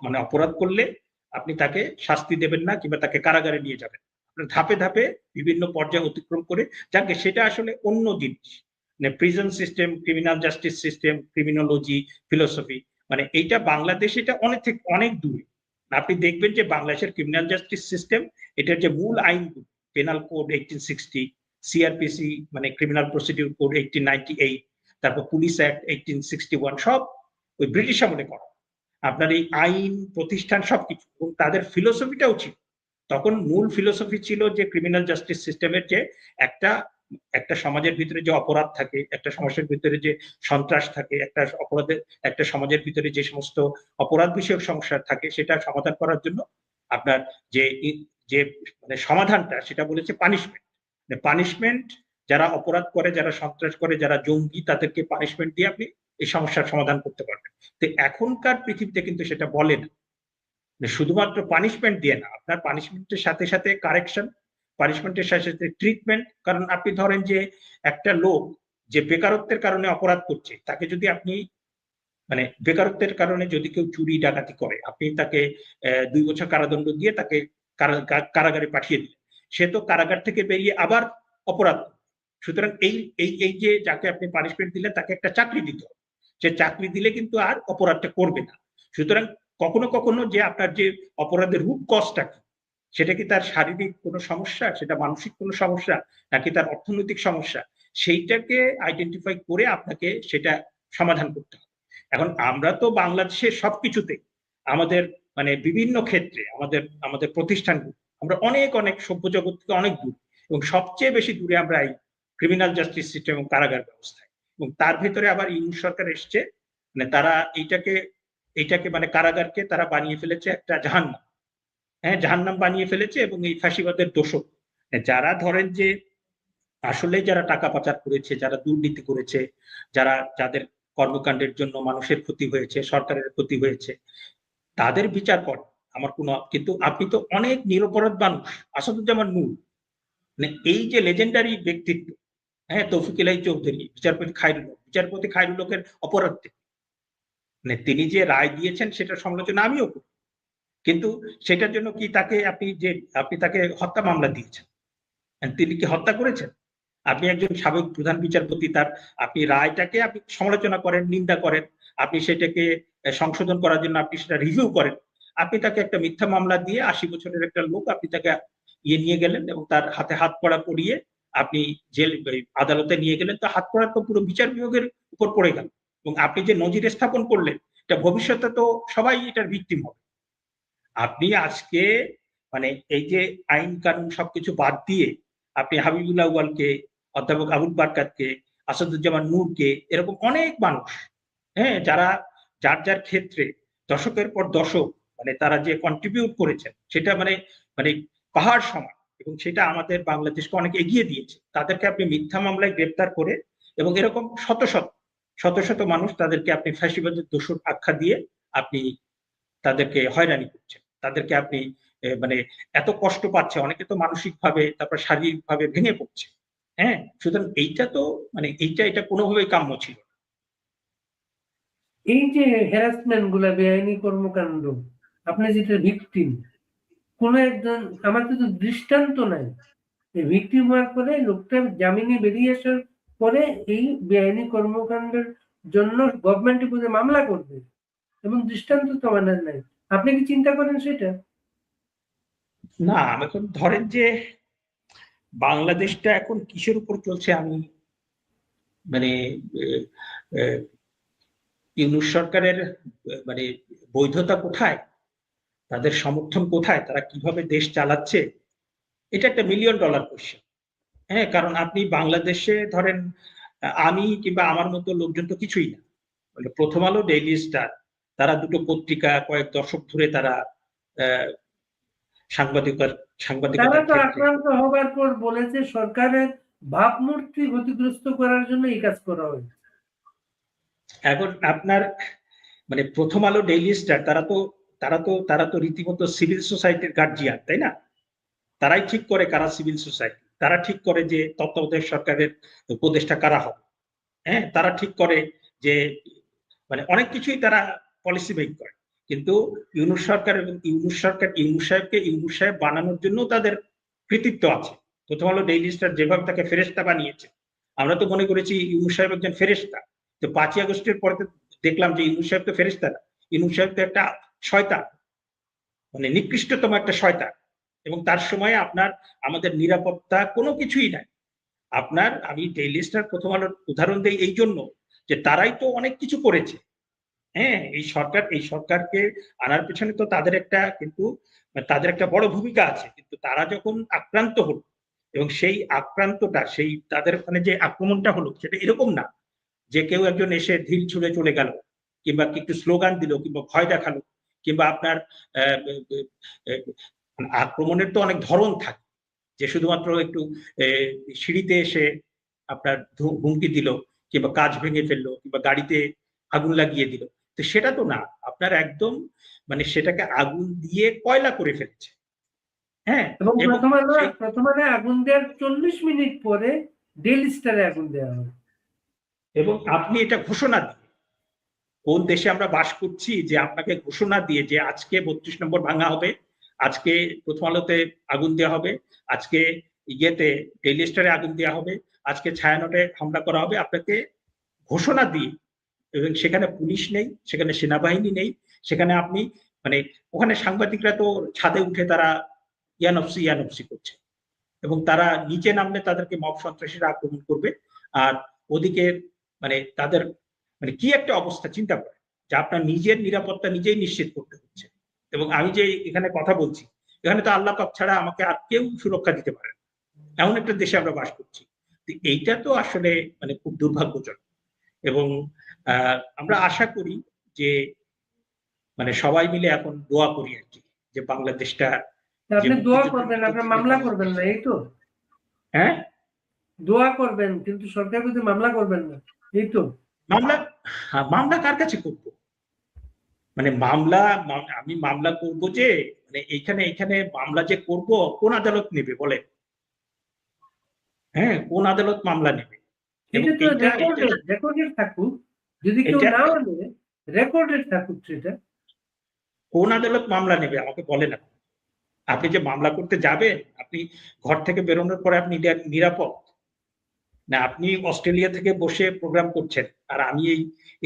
মানে অপরাধ করলে আপনি তাকে শাস্তি দেবেন না কিংবা তাকে কারাগারে নিয়ে যাবেন, ধাপে ধাপে বিভিন্ন পর্যায়ে অতিক্রম করে যাকে, সেটা আসলে অন্য জিনিস। মানে prison system, criminal justice system, criminology, philosophy, মানে এইটা বাংলাদেশ এটা অনেক থেকে অনেক দূরে। আপনি দেখবেন যে বাংলাদেশের ক্রিমিনাল জাস্টিস সিস্টেম, এটার যে মূল আইনগুলো, পেনাল কোড 1860, সিআরপিসি মানে ক্রিমিনাল প্রসিডিউর কোড 1898, তারপর পুলিশ অ্যাক্ট 1861, সব ওই ব্রিটিশ আমলে করা। আপনার এই আইন প্রতিষ্ঠান সবকিছু, এবং তাদের ফিলোসফিটাও ছিল তখন, মূল ফিলোসফি ছিল যে ক্রিমিনাল জাস্টিস সিস্টেমের যে একটা একটা সমাজের ভিতরে যে অপরাধ থাকে, একটা সমাজের ভিতরে যে সন্ত্রাস থাকে, একটা সমাজের ভিতরে যে সমস্ত অপরাধ বিষয়ক সমস্যা থাকে সেটা সমাধান করার জন্য আপনার যে যে মানে সমাধানটা সেটা বলেছে পানিশমেন্ট। পানিশমেন্ট, যারা অপরাধ করে, যারা সন্ত্রাস করে, যারা জঙ্গি, তাদেরকে পানিশমেন্ট দিয়ে আপনি এই সমস্যার সমাধান করতে পারবেন। তো এখনকার পৃথিবীতে কিন্তু সেটা বলে না, শুধুমাত্র পানিশমেন্ট দিয়ে না, আপনার পানিশমেন্টের সাথে সাথে কারেকশন, পানিশমেন্টের সাথে সাথে ট্রিটমেন্ট। কারণ আপনি ধরেন যে একটা লোক যে বেকারত্বের কারণে অপরাধ করছে, তাকে যদি আপনি মানে বেকারত্বের কারণে যদি কেউ চুরি ডাকাতি করে, আপনি তাকে 2 বছর কারাদণ্ড দিয়ে তাকে কারাগারে পাঠিয়ে দিলেন, সে তো কারাগার থেকে বেরিয়ে আবার অপরাধ। সুতরাং এই এই এই যে যাকে আপনি পানিশমেন্ট দিলেন তাকে একটা চাকরি দিতে হবে, সে চাকরি দিলে কিন্তু আর অপরাধটা করবে না। সুতরাং কখনো কখনো যে আপনার যে অপরাধের রুট কজটা কি, সেটা কি তার শারীরিক কোনো সমস্যা, সেটা মানসিক কোনো সমস্যা, নাকি তার অর্থনৈতিক সমস্যা, সেইটাকে আইডেন্টিফাই করে আপনাকে সেটা সমাধান করতে হবে। এখন আমরা তো বাংলাদেশের সবকিছুতে আমাদের মানে বিভিন্ন ক্ষেত্রে আমাদের আমাদের প্রতিষ্ঠানগুলো আমরা অনেক অনেক সভ্য জগৎ থেকে অনেক দূর, এবং সবচেয়ে বেশি দূরে আমরা এই ক্রিমিনাল জাস্টিস সিস্টেম এবং কারাগার ব্যবস্থায়, এবং তার ভেতরে আবার ইউনূস সরকার এসছে, মানে তারা এইটাকে মানে কারাগারকে তারা বানিয়ে ফেলেছে একটা জাহান্নাম। হ্যাঁ, জাহান্নাম বানিয়ে ফেলেছে, এবং এই ফাঁসিবাদের দোষক যারা ধরেন যে আসলে যারা টাকা পাচার করেছে, যারা দুর্নীতি করেছে, যাদের কর্মকাণ্ডের জন্য মানুষের ক্ষতি হয়েছে, সরকারের ক্ষতি হয়েছে, তাদের বিচার করেন। আমার কোনো, কিন্তু আপনি তো অনেক নিরপরাধ মানুষ, আসাদুজ্জামান নূর, মানে এই যে লেজেন্ডারি ব্যক্তিত্ব, হ্যাঁ, তৌফিক ইলাহি চৌধুরী, বিচারপতি খায়রুল হকের অপরাধ, মানে তিনি যে রায় দিয়েছেন সেটার সমালোচনা আমিও করি, কিন্তু সেটার জন্য কি আপনি তাকে হত্যা মামলা দিয়েছেন? তিনি কি হত্যা করেছেন? আপনি একজন সাবেক প্রধান বিচারপতি, আপনি রায়টাকে আপনি সমালোচনা করেন, নিন্দা করেন, আপনি সেটাকে সংশোধন করার জন্য আপনি সেটা রিভিউ করেন। আপনি তাকে একটা মিথ্যা মামলা দিয়ে ৮০ বছরের একটা লোক, আপনি তাকে নিয়ে গেলেন এবং তার হাতে হাত কড়া পরিয়ে আপনি আদালতে নিয়ে গেলেন। তো হাত কড়া তো পুরো বিচার বিভাগের উপর পড়ে গেল, এবং আপনি যে নজির স্থাপন করলেন, এটা ভবিষ্যতে তো সবাই এটার ভিকটিম হবে। আপনি আজকে মানে এই যে আইন কানুন সবকিছু বাদ দিয়ে আপনি হাবিবুল্লাহ আউয়ালকে, অধ্যাপক আবুল বারকাতকে, আসাদুজ্জামান নূরকে, এরকম অনেক মানুষ, হ্যাঁ, যারা যার ক্ষেত্রে দশকের পর দশক মানে তারা যে কন্ট্রিবিউট করেছেন সেটা মানে মানে পাহাড় সমান, এবং সেটা আমাদের বাংলাদেশকে অনেক এগিয়ে দিয়েছে, তাদেরকে আপনি মিথ্যা মামলায় গ্রেপ্তার করে, এবং এরকম শত শত মানুষ তাদেরকে আপনি ফ্যাসিবাদের দোষর আখ্যা দিয়ে আপনি তাদেরকে হয়রানি করছেন, তাদেরকে আপনি মানে এত কষ্ট পাচ্ছে, অনেকে তো মানসিক ভাবে, তারপর শারীরিক ভাবে ভেঙে পড়ছে। হ্যাঁ, সুতরাং এইটা তো মানে এটা কোনোভাবেই কাম্য ছিল না। এই যে হ্যারাসমেন্ট গুলা, বেআইনি কর্মকাণ্ড, আপনি যেটা ভিকটিম, কোন একজন, আমার তো দৃষ্টান্ত নাই। ভিকটিম হওয়ার পরে লোকটা জামিনে বেরিয়ে আসার পরে এই বেআইনি কর্মকাণ্ডের জন্য গভর্নমেন্টের উপরে মামলা করবে, এবং দৃষ্টান্ত তো আমাদের নাই। আপনি কি চিন্তা করেন সেটা? না, এখন ধরেন যে বাংলাদেশটা এখন কিসের উপর চলছে, আমি মানে ইউনূস সরকারের মানে বৈধতা কোথায়, তাদের সমর্থন কোথায়, তারা কিভাবে দেশ চালাচ্ছে, এটা একটা $1 মিলিয়ন কোশ্চেন। হ্যাঁ, কারণ আপনি বাংলাদেশে ধরেন আমি কিংবা আমার মতো লোকজন তো কিছুই না, মানে প্রথম আলো, ডেইলি স্টার, তারা দুটো পত্রিকা কয়েক দশক ধরে তারা তারা সাংবাদিকতার তো ক্ষেত্রে, আক্রান্ত হবার পর বলেছে সরকারের ভাবমূর্তি ক্ষতিগ্রস্ত করার জন্য এই কাজ করা হয়েছে। এখন আপনার মানে প্রথম আলো, ডেইলি স্টার, তারা তো রীতিমতো সিভিল সোসাইটির গার্জিয়ান, তাই না? তারাই ঠিক করে কারা সিভিল সোসাইটি, তারা ঠিক করে যে তত্ত্বাবধায়ক সরকারের উপদেষ্টা কারা হবে। হ্যাঁ, তারা ঠিক করে যে মানে অনেক কিছুই তারা পলিসি মেক করে, কিন্তু ইউনূস সরকার এবং ইউনূস সাহেবকে ইউনূস সাহেব বানানোর জন্য তাদের কৃতিত্ব আছে। প্রথম আলো, ডেইলি স্টার যেভাবে তাকে ফেরেশতা বানিয়েছে, আমরা তো মনে করেছি ইউনূস সাহেব একজন ফেরেশতা, তো 5ই আগস্টের পরে দেখলাম যে ইউনূস সাহেব তো ফেরেশতা না, ইউনূস সাহেব তো একটা শয়তান, মানে নিকৃষ্টতম একটা শয়তান। এবং তার সময় আমাদের নিরাপত্তা কোনো কিছুই নাই। আমি ডেইলি স্টার, প্রথম আলোর উদাহরণ দেই এই জন্য যে তারাই তো অনেক কিছু করেছে। হ্যাঁ, এই সরকারকে আনার পেছনে তো তাদের একটা বড় ভূমিকা আছে, কিন্তু তারা যখন আক্রান্ত হলো, এবং সেই আক্রান্তটা, সেই তাদের ওখানে যে আক্রমণটা হলো, সেটা এরকম না যে কেউ একজন এসে ঢিল ছুঁড়ে চলে গেল, কিংবা একটু স্লোগান দিল, কিংবা ভয় দেখালো, কিংবা আপনার আক্রমণের তো অনেক ধরন থাকে, যে শুধুমাত্র একটু সিঁড়িতে এসে আপনার হুমকি দিল, কিংবা কাঁচ ভেঙে ফেললো, কিংবা গাড়িতে আগুন লাগিয়ে দিল, তো সেটা তো না, আপনার একদম মানে সেটাকে আগুন দিয়ে কয়লা করে ফেলেছে। হ্যাঁ, এবং এবং প্রথম আলো আগুন দেওয়ার 40 মিনিট পরে ডেইলি স্টারে আগুন দেওয়া হয়। এবং আপনি এটা ঘোষণা দিয়ে, কোন দেশে আমরা বাস করছি যে আপনাকে ঘোষণা দিয়ে যে আজকে 32 নম্বর ভাঙা হবে, আজকে প্রথম আলোতে আগুন দেওয়া হবে, আজকে ডেইলি স্টারে আগুন দেওয়া হবে, আজকে ছায়ানটে হামলা করা হবে, আপনাকে ঘোষণা দিয়ে, এবং সেখানে পুলিশ নেই, সেখানে সেনাবাহিনী নেই, সেখানে আপনি মানে ওখানে সাংবাদিকরা তো ছাদে উঠে তারা ইয়ানফসি করছে, এবং তারা নিচে নামলে তাদেরকে মব সন্ত্রাসীরা আক্রমণ করবে, আর ওদিকে মানে তাদের মানে কি একটা অবস্থা চিন্তা করে, যে আপনার নিজের নিরাপত্তা নিজেই নিশ্চিত করতে হচ্ছে। এবং আমি যে এখানে কথা বলছি, এখানে তো আল্লাহ পাক ছাড়া আমাকে আর কেউ সুরক্ষা দিতে পারে না। এমন একটা দেশে আমরা বাস করছি। এইটা তো আসলে মানে খুব দুর্ভাগ্যজনক। এবং আমরা আশা করি যে মানে সবাই মিলে এখন দোয়া করি আর কি, যে বাংলাদেশটা যে আপনি দোয়া মুক্তিযুদ্ধের করবেন, ভিতর আপনার থেকে মামলা করবেন না, এই তো? হ্যাঁ, দোয়া করবেন কিন্তু সরকার বিরুদ্ধে মামলা করবেন না, এই তো? মামলা, মামলা কার কাছে করবো? মানে আমি মামলা করব যে মানে এখানে মামলা যে করব, কোন আদালত নেবে বলে? হ্যাঁ, কোন আদালত মামলা নেবে? এবং এটা তো এইটা এটা রেকর্ডেড থাকুক, যদি কেউ এটা না মানে রেকর্ডেড থাকুক সেটা। কোন আদালত মামলা নেবে আমাকে বলেন আপনি। আপনি যে মামলা করতে যাবেন, আপনি ঘর থেকে বেরোনোর পরে আপনি নিরাপদ? না আপনি অস্ট্রেলিয়া থেকে বসে প্রোগ্রাম করছেন আর আমি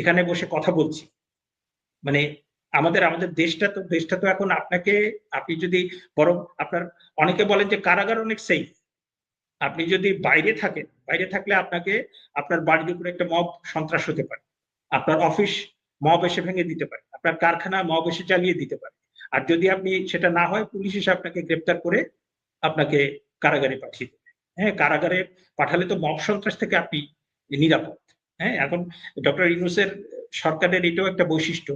এখানে বসে কথা বলছি। মানে আমাদের দেশটা তো এখন আপনাকে, আপনি যদি বরং আপনার, অনেকে বলেন যে কারাগার অনেক সেফ। আপনি যদি বাইরে থাকলে আপনাকে আপনার বাড়ির উপরে একটা মব সন্ত্রাস হতে পারে, আপনার অফিস মব এসে ভেঙে দিতে পারে, আপনার কারখানা মব এসে চালিয়ে দিতে পারে। আর যদি আপনি সেটা না হয়, পুলিশ এসে আপনাকে গ্রেপ্তার করে আপনাকে কারাগারে পাঠিয়ে দেবে। হ্যাঁ, কারাগারে পাঠালে তো মব সন্ত্রাস থেকে আপনি নিরাপদ। হ্যাঁ, এখন ডক্টর ইউনূসের সরকারের এটাও একটা বৈশিষ্ট্য,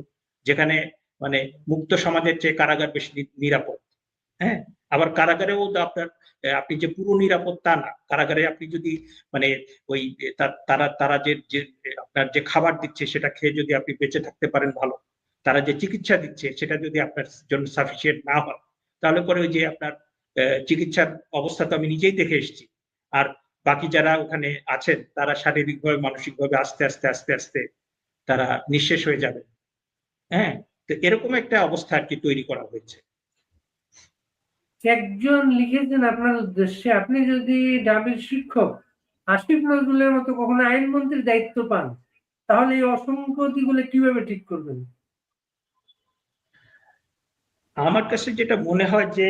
যেখানে মানে মুক্ত সমাজের চেয়ে কারাগার বেশি নিরাপদ। হ্যাঁ, আবার কারাগারেও আপনার আপনি যে পুরো নিরাপদ তা না। কারাগারে আপনি যদি মানে ওই তারা যে আপনার যে খাবার দিচ্ছে সেটা খেয়ে যদি আপনি বেঁচে থাকতে পারেন ভালো, তারা যে চিকিৎসা দিচ্ছে সেটা যদি আপনার জন্য সাফিসিয়েন্ট না হয়, তাহলে পরে ওই যে আপনার চিকিৎসার অবস্থা তো আমি নিজেই দেখে এসেছি। আর বাকি যারা ওখানে আছেন তারা শারীরিকভাবে মানসিকভাবে আস্তে আস্তে আস্তে আস্তে তারা নিঃশেষ হয়ে যাবে। হ্যাঁ, তো এরকম একটা অবস্থা আর কি তৈরি করা হয়েছে। একজন লিখেছেন আপনার উদ্দেশ্যে, আপনি যদি ঢাবির শিক্ষক আসিফ নজরুলের মতো কখনো আইনমন্ত্রীর দায়িত্ব পান, তাহলে এই অসঙ্গতিগুলো কিভাবে ঠিক করবেন? আমার কাছে যেটা মনে হয় যে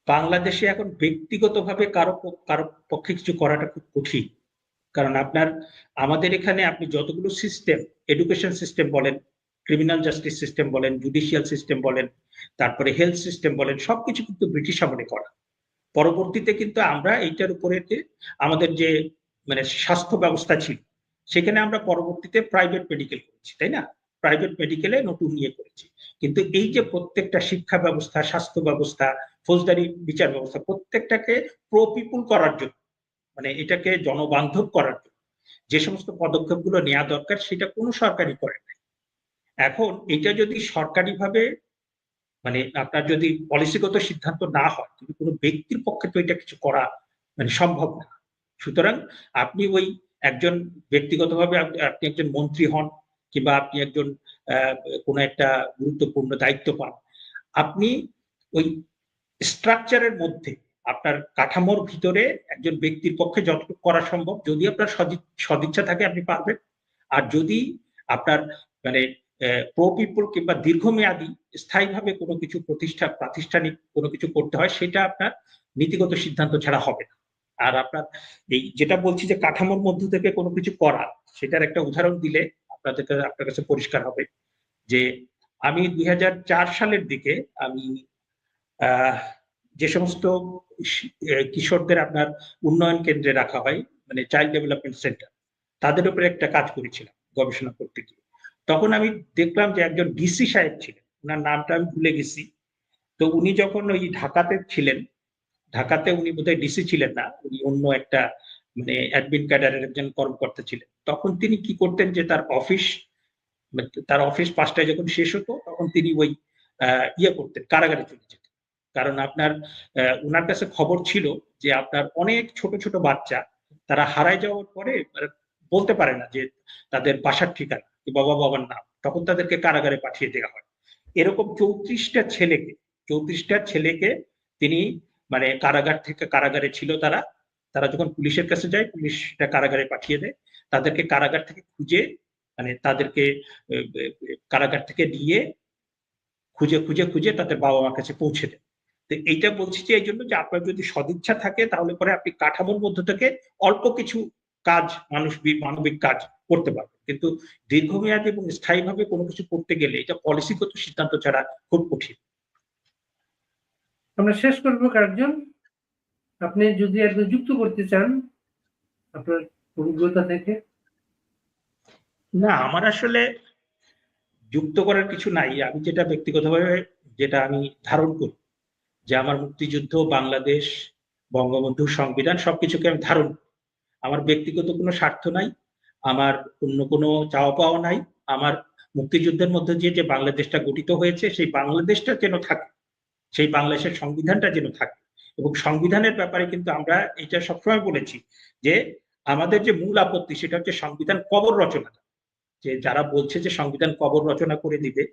বাংলাদেশে এখন ব্যক্তিগতভাবে কারো পক্ষে কিছু করাটা খুব কঠিন। কারণ আমাদের এখানে আপনি যতগুলো সিস্টেম, এডুকেশন সিস্টেম বলেন, ক্রিমিনাল জাস্টিস সিস্টেম বলেন, জুডিশিয়াল সিস্টেম বলেন, তারপরে হেলথ সিস্টেম বলেন, সবকিছু কিন্তু ব্রিটিশ আমলে করা। পরবর্তীতে কিন্তু আমরা এইটার উপরে আমাদের যে মানে স্বাস্থ্য ব্যবস্থা ছিল, সেখানে আমরা পরবর্তীতে প্রাইভেট মেডিকেল করেছি, তাই না? প্রাইভেট মেডিকেলে নতুন নিয়ে করেছি। কিন্তু এই যে প্রত্যেকটা শিক্ষা ব্যবস্থা, স্বাস্থ্য ব্যবস্থা, ফৌজদারি বিচার ব্যবস্থা, প্রত্যেকটাকে প্রো পিপুল করার জন্য, মানে এটাকে জনবান্ধব করার জন্য যে সমস্ত পদক্ষেপগুলো নেওয়া দরকার, সেটা কোনো সরকারই করে নাই। এখন এটা যদি সরকারিভাবে মানে আপনার যদি পলিসিগত সিদ্ধান্ত না হয়, কিন্তু কোনো ব্যক্তির পক্ষে তো এটা কিছু করা মানে সম্ভব না। সুতরাং আপনি ওই একজন ব্যক্তিগতভাবে আপনি একজন মন্ত্রী হন, কিংবা আপনি একজন কোনো একটা গুরুত্বপূর্ণ দায়িত্ব পান, আপনি ওই স্ট্রাকচারের মধ্যে, আপনার কাঠামোর ভিতরে একজন ব্যক্তির পক্ষে যতটুকু করা সম্ভব, যদি আপনার সদিচ্ছা থাকে আপনি পারবেন। আর যদি আপনার মানে প্রো পিপল কিংবা দীর্ঘমেয়াদী স্থায়ীভাবে কোনো কিছু প্রাতিষ্ঠানিক কোনো কিছু করতে হয়, সেটা আপনার নীতিগত সিদ্ধান্ত ছাড়া হবে না। আর আপনার এই যেটা বলছি যে কাঠামোর মধ্য থেকে কোনো কিছু করা, সেটার একটা উদাহরণ দিলে আপনার কাছে পরিষ্কার হবে যে আমি ২০০৪ সালের দিকে আমি যে সমস্ত কিশোরদের আপনার উন্নয়ন কেন্দ্রে রাখা হয়, মানে চাইল্ড ডেভেলপমেন্ট সেন্টার, তাদের উপরে একটা কাজ করেছিলাম গবেষণা করতে গিয়ে। তখন আমি দেখলাম যে একজন ডিসি সাহেব ছিলেন, ওনার নামটা আমি ভুলে গেছি। তো উনি যখন ওই ঢাকাতে ছিলেন, ঢাকাতে উনি বোধহয় ডিসি ছিলেন না, উনি অন্য একটা মানে অ্যাডমিন ক্যাডারের একজন কর্মকর্তা ছিলেন। তখন তিনি কি করতেন যে তার অফিস ৫টায় যখন শেষ হতো, তখন তিনি ওই ইয়ে করতেন, কারাগারে চলে যেতেন। কারণ আপনার উনার কাছে খবর ছিল যে আপনার অনেক ছোট ছোট বাচ্চা, তারা হারায় যাওয়ার পরে বলতে পারে না যে তাদের বাসার ঠিকানা কি বাবার নাম, তখন তাদেরকে কারাগারে পাঠিয়ে দেওয়া হয়। এরকম ৩৪টা ছেলেকে তিনি মানে কারাগারে ছিল তারা। তারা যখন পুলিশের কাছে যায়, পুলিশটা কারাগারে পাঠিয়ে দেয়। তাদেরকে কারাগার থেকে খুঁজে মানে তাদেরকে কারাগার থেকে নিয়ে খুঁজে তাদের বাবা মার কাছে পৌঁছে দেয়। তো এইটা বলছি যে এই জন্য যে আপনার যদি সদিচ্ছা থাকে, তাহলে পরে আপনি কাঠামোর মধ্য থেকে অল্প কিছু কাজ মানবিক কাজ করতে পারবে, কিন্তু দীর্ঘমেয়াদী এবং স্থায়ীভাবে কোনো কিছু করতে গেলে এটা পলিসিগত সিদ্ধান্ত ছাড়া খুব কঠিন। আমরা শেষ করবো কার্জন। আপনি যদি একটু যুক্ত করতে চান আপনার অভিজ্ঞতা থেকে। না, আমার আসলে যুক্ত করার কিছু নাই। আমি যেটা ব্যক্তিগতভাবে যেটা আমি ধারণ করি, যে আমার মুক্তিযুদ্ধ, বাংলাদেশ, বঙ্গবন্ধুর সংবিধান সবকিছুকে আমি ধারণ করি। আমার ব্যক্তিগত কোনো স্বার্থ নাই, আমার অন্য কোনো চাওয়া পাওয়া নাই। আমার মুক্তিযুদ্ধের মধ্যে যে বাংলাদেশটা গঠিত হয়েছে সেই বাংলাদেশটা যেন থাকে, সেই বাংলাদেশের সংবিধানটা যেন থাকে। এবং সংবিধানের ব্যাপারে কিন্তু আমরা এটা সবসময় বলেছি যে আমাদের যে মূল আপত্তি সেটা হচ্ছে সংবিধান কবর রচনা। যে যারা বলছে যে সংবিধান কবর রচনা করে দিবে,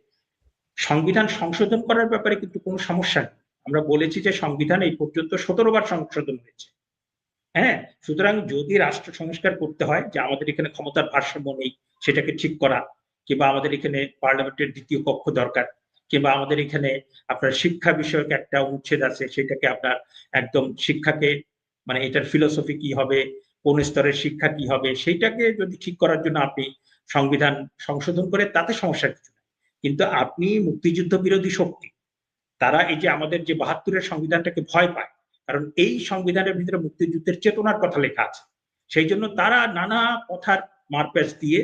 সংবিধান সংশোধন করার ব্যাপারে কিন্তু কোনো সমস্যা নেই। আমরা বলেছি যে সংবিধান এই পর্যন্ত 17 বার সংশোধন হয়েছে। হ্যাঁ, সুতরাং যদি রাষ্ট্র সংস্কার করতে হয়, যে আমাদের এখানে ক্ষমতার ভারসাম্য নেই সেটাকে ঠিক করা, কিংবা আমাদের এখানে পার্লামেন্টের দ্বিতীয় কক্ষ দরকার, কিংবা আমাদের এখানে আপনার শিক্ষা বিষয়ক একটা অনুচ্ছেদ আছে, সেটাকে আপনার একদম শিক্ষাকে মানে এটার ফিলোসফি কি হবে, কোন স্তরের শিক্ষা কি হবে, সেইটাকে যদি ঠিক করার জন্য আপনি সংবিধান সংশোধন করে, তাতে সমস্যা কিছু না। কিন্তু আপনি মুক্তিযুদ্ধ বিরোধী শক্তি, তারা এই যে আমাদের যে ৭২-এর সংবিধানটাকে ভয় পায়, কারণ এই সংবিধানের ভিতরে মুক্তিযুদ্ধের চেতনার কথা লেখা আছে। সেই জন্য তারা নানা কথার মারপ্যাচ দিয়ে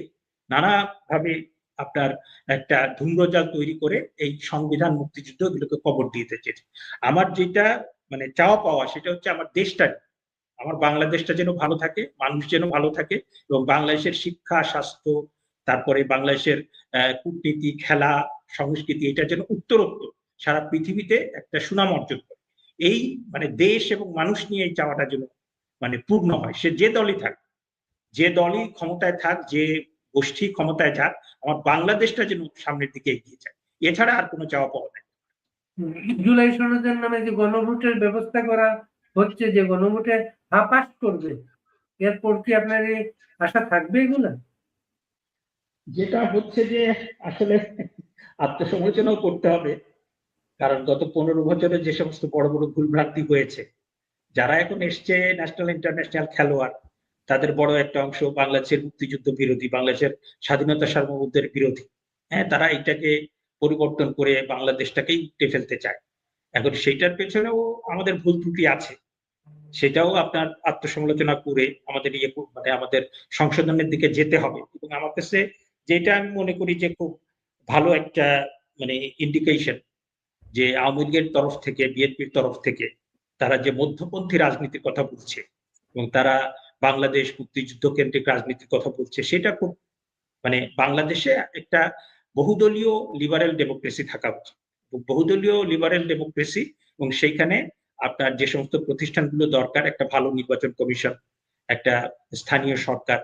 নানাভাবে আপনার একটা ধূম্রজাল তৈরি করে এই সংবিধান, মুক্তিযুদ্ধ এগুলোকে কবর দিতে চেয়েছে। আমার যেটা মানে চাওয়া পাওয়া সেটা হচ্ছে আমার দেশটা, আমার বাংলাদেশটা যেন ভালো থাকে, মানুষ যেন ভালো থাকে, এবং বাংলাদেশের শিক্ষা, স্বাস্থ্য, তারপরে বাংলাদেশের কূটনীতি, খেলা, সংস্কৃতি, এটা যেন উত্তরোত্তর সারা পৃথিবীতে একটা সুনাম অর্জন করে। এই মানে দেশ এবং মানুষ নিয়ে এই চাওয়াটা যেন মানে পূর্ণ হয়। সে যে দলই থাক, যে দলই ক্ষমতায় থাক, যে গোষ্ঠী ক্ষমতায় যাক, আমার বাংলাদেশটা যেন সামনের দিকে এগিয়ে যায়। এছাড়া আর কোনো চাওয়া পাওয়া নাই। জুলাই সনদের নামে যে গণভোটের ব্যবস্থা করা হচ্ছে, যে গণভোটে পাস করবে, এরপর কি আপনার এই আশা থাকবে এগুলা? যেটা হচ্ছে যে আসলে আত্মসমালোচনাও করতে হবে, কারণ গত 15 বছরে যে সমস্ত বড় বড় ভুলভ্রান্তি হয়েছে, যারা এখন এসছে ন্যাশনাল ইন্টারন্যাশনাল খেলোয়াড়, তাদের বড় একটা অংশ বাংলাদেশের মুক্তিযুদ্ধ বিরোধী, বাংলাদেশের স্বাধীনতা সার্বভৌমত্বের বিরোধী। হ্যাঁ, তারা এটাকে পরিবর্তন করে বাংলাদেশটাকেই উল্টে ফেলতে চায়। এখন সেইটার পেছনেও আমাদের ভুল ত্রুটি আছে, সেটাও আপনার আত্মসমালোচনা করে আমাদের মানে আমাদের সংশোধনের দিকে যেতে হবে। এবং আমার কাছে যেটা আমি মনে করি যে খুব ভালো একটা মানে ইন্ডিকেশন, যে আওয়ামী লীগের তরফ থেকে, বিএনপির তরফ থেকে তারা যে মধ্যপন্থী রাজনীতির কথা বলছে এবং তারা বাংলাদেশ মুক্তিযুদ্ধ কেন্দ্রিক রাজনীতির কথা বলছে, সেটা খুব মানে বাংলাদেশে একটা বহুদলীয় লিবারেল ডেমোক্রেসি থাকা উচিত। বহুদলীয় লিবারেল ডেমোক্রেসি, এবং সেইখানে আপনার যে সমস্ত প্রতিষ্ঠানগুলো দরকার, একটা ভালো নির্বাচন কমিশন, একটা স্থানীয় সরকার,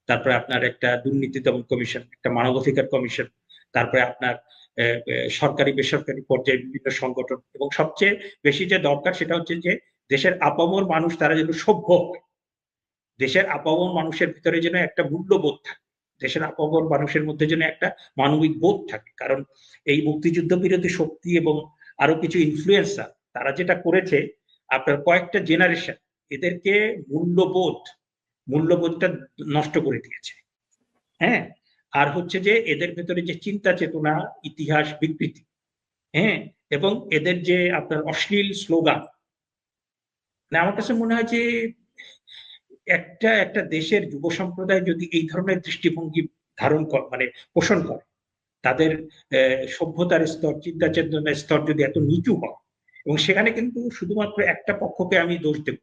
তারপরে আপনার একটা দুর্নীতি দমন কমিশন, একটা মানবাধিকার কমিশন, তারপরে আপনার সরকারি বেসরকারি পর্যায়ে বিভিন্ন সংগঠন, এবং সবচেয়ে বেশি যে দরকার সেটা হচ্ছে যে দেশের আপামর মানুষ তারা যেন সভ্য হয়। দেশের আপামর মানুষের ভিতরে যেন একটা মূল্যবোধ থাকে, দেশের আপামর মানুষের মধ্যে যেন একটা মানবিক বোধ থাকে। কারণ এই মুক্তিযুদ্ধ বিরোধী শক্তি এবং আরো কিছু ইনফ্লুয়েন্সার তারা যেটা করেছে, আপনার কয়েকটা জেনারেশন এদেরকে মূল্যবোধটা নষ্ট করে দিয়েছে। হ্যাঁ, আর হচ্ছে যে এদের ভেতরে যে চিন্তা চেতনা, ইতিহাস বিকৃতি, হ্যাঁ, এবং এদের যে আপনার অশ্লীল স্লোগান, মানে আমার কাছে মনে হয় যে একটা দেশের যুব সম্প্রদায় যদি এই ধরনের দৃষ্টিভঙ্গি ধারণ করে, মানে পোষণ করে, তাদের সভ্যতার স্তর, চিন্তা চেতনার স্তর যদি এত নিচু হয়, এবং সেখানে কিন্তু শুধুমাত্র একটা পক্ষকে আমি দোষ দেব,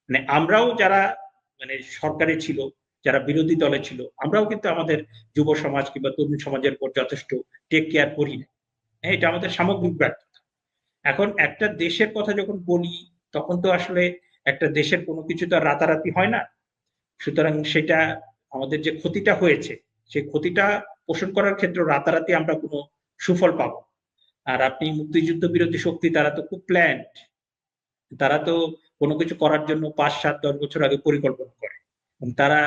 মানে আমরাও যারা মানে সরকারে ছিল, যারা বিরোধী দলে ছিল, আমরাও কিন্তু আমাদের যুব সমাজ কিংবা তরুণ সমাজের উপর যথেষ্ট টেক কেয়ার করি না। হ্যাঁ, এটা আমাদের সামগ্রিক ব্যর্থতা। এখন একটা দেশের কথা যখন বলি, তখন তো আসলে একটা দেশের কোনো কিছু তো রাতারাতি হয় না। সুতরাং সেটা আমাদের যে ক্ষতিটা হয়েছে, সেই ক্ষতিটা পোষণ করার ক্ষেত্রে রাতারাতি আমরা কোনো সুফল পাবো। আর আপনি মুক্তিযুদ্ধ বিরোধী শক্তি, তারা তো খুব প্ল্যান্ড, তারা তো কোনো কিছু করার জন্য ৫, ৭, ১০ বছর আগে পরিকল্পনা করে। তারা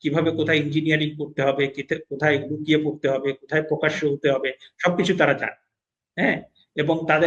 কিভাবে কোথায় ইঞ্জিনিয়ারিং করতে হবে, কোথায় লুকিয়ে পড়তে হবে, কোথায় প্রকাশ্য হতে হবে, সবকিছু তারা জানে। হ্যাঁ, এবং তাদের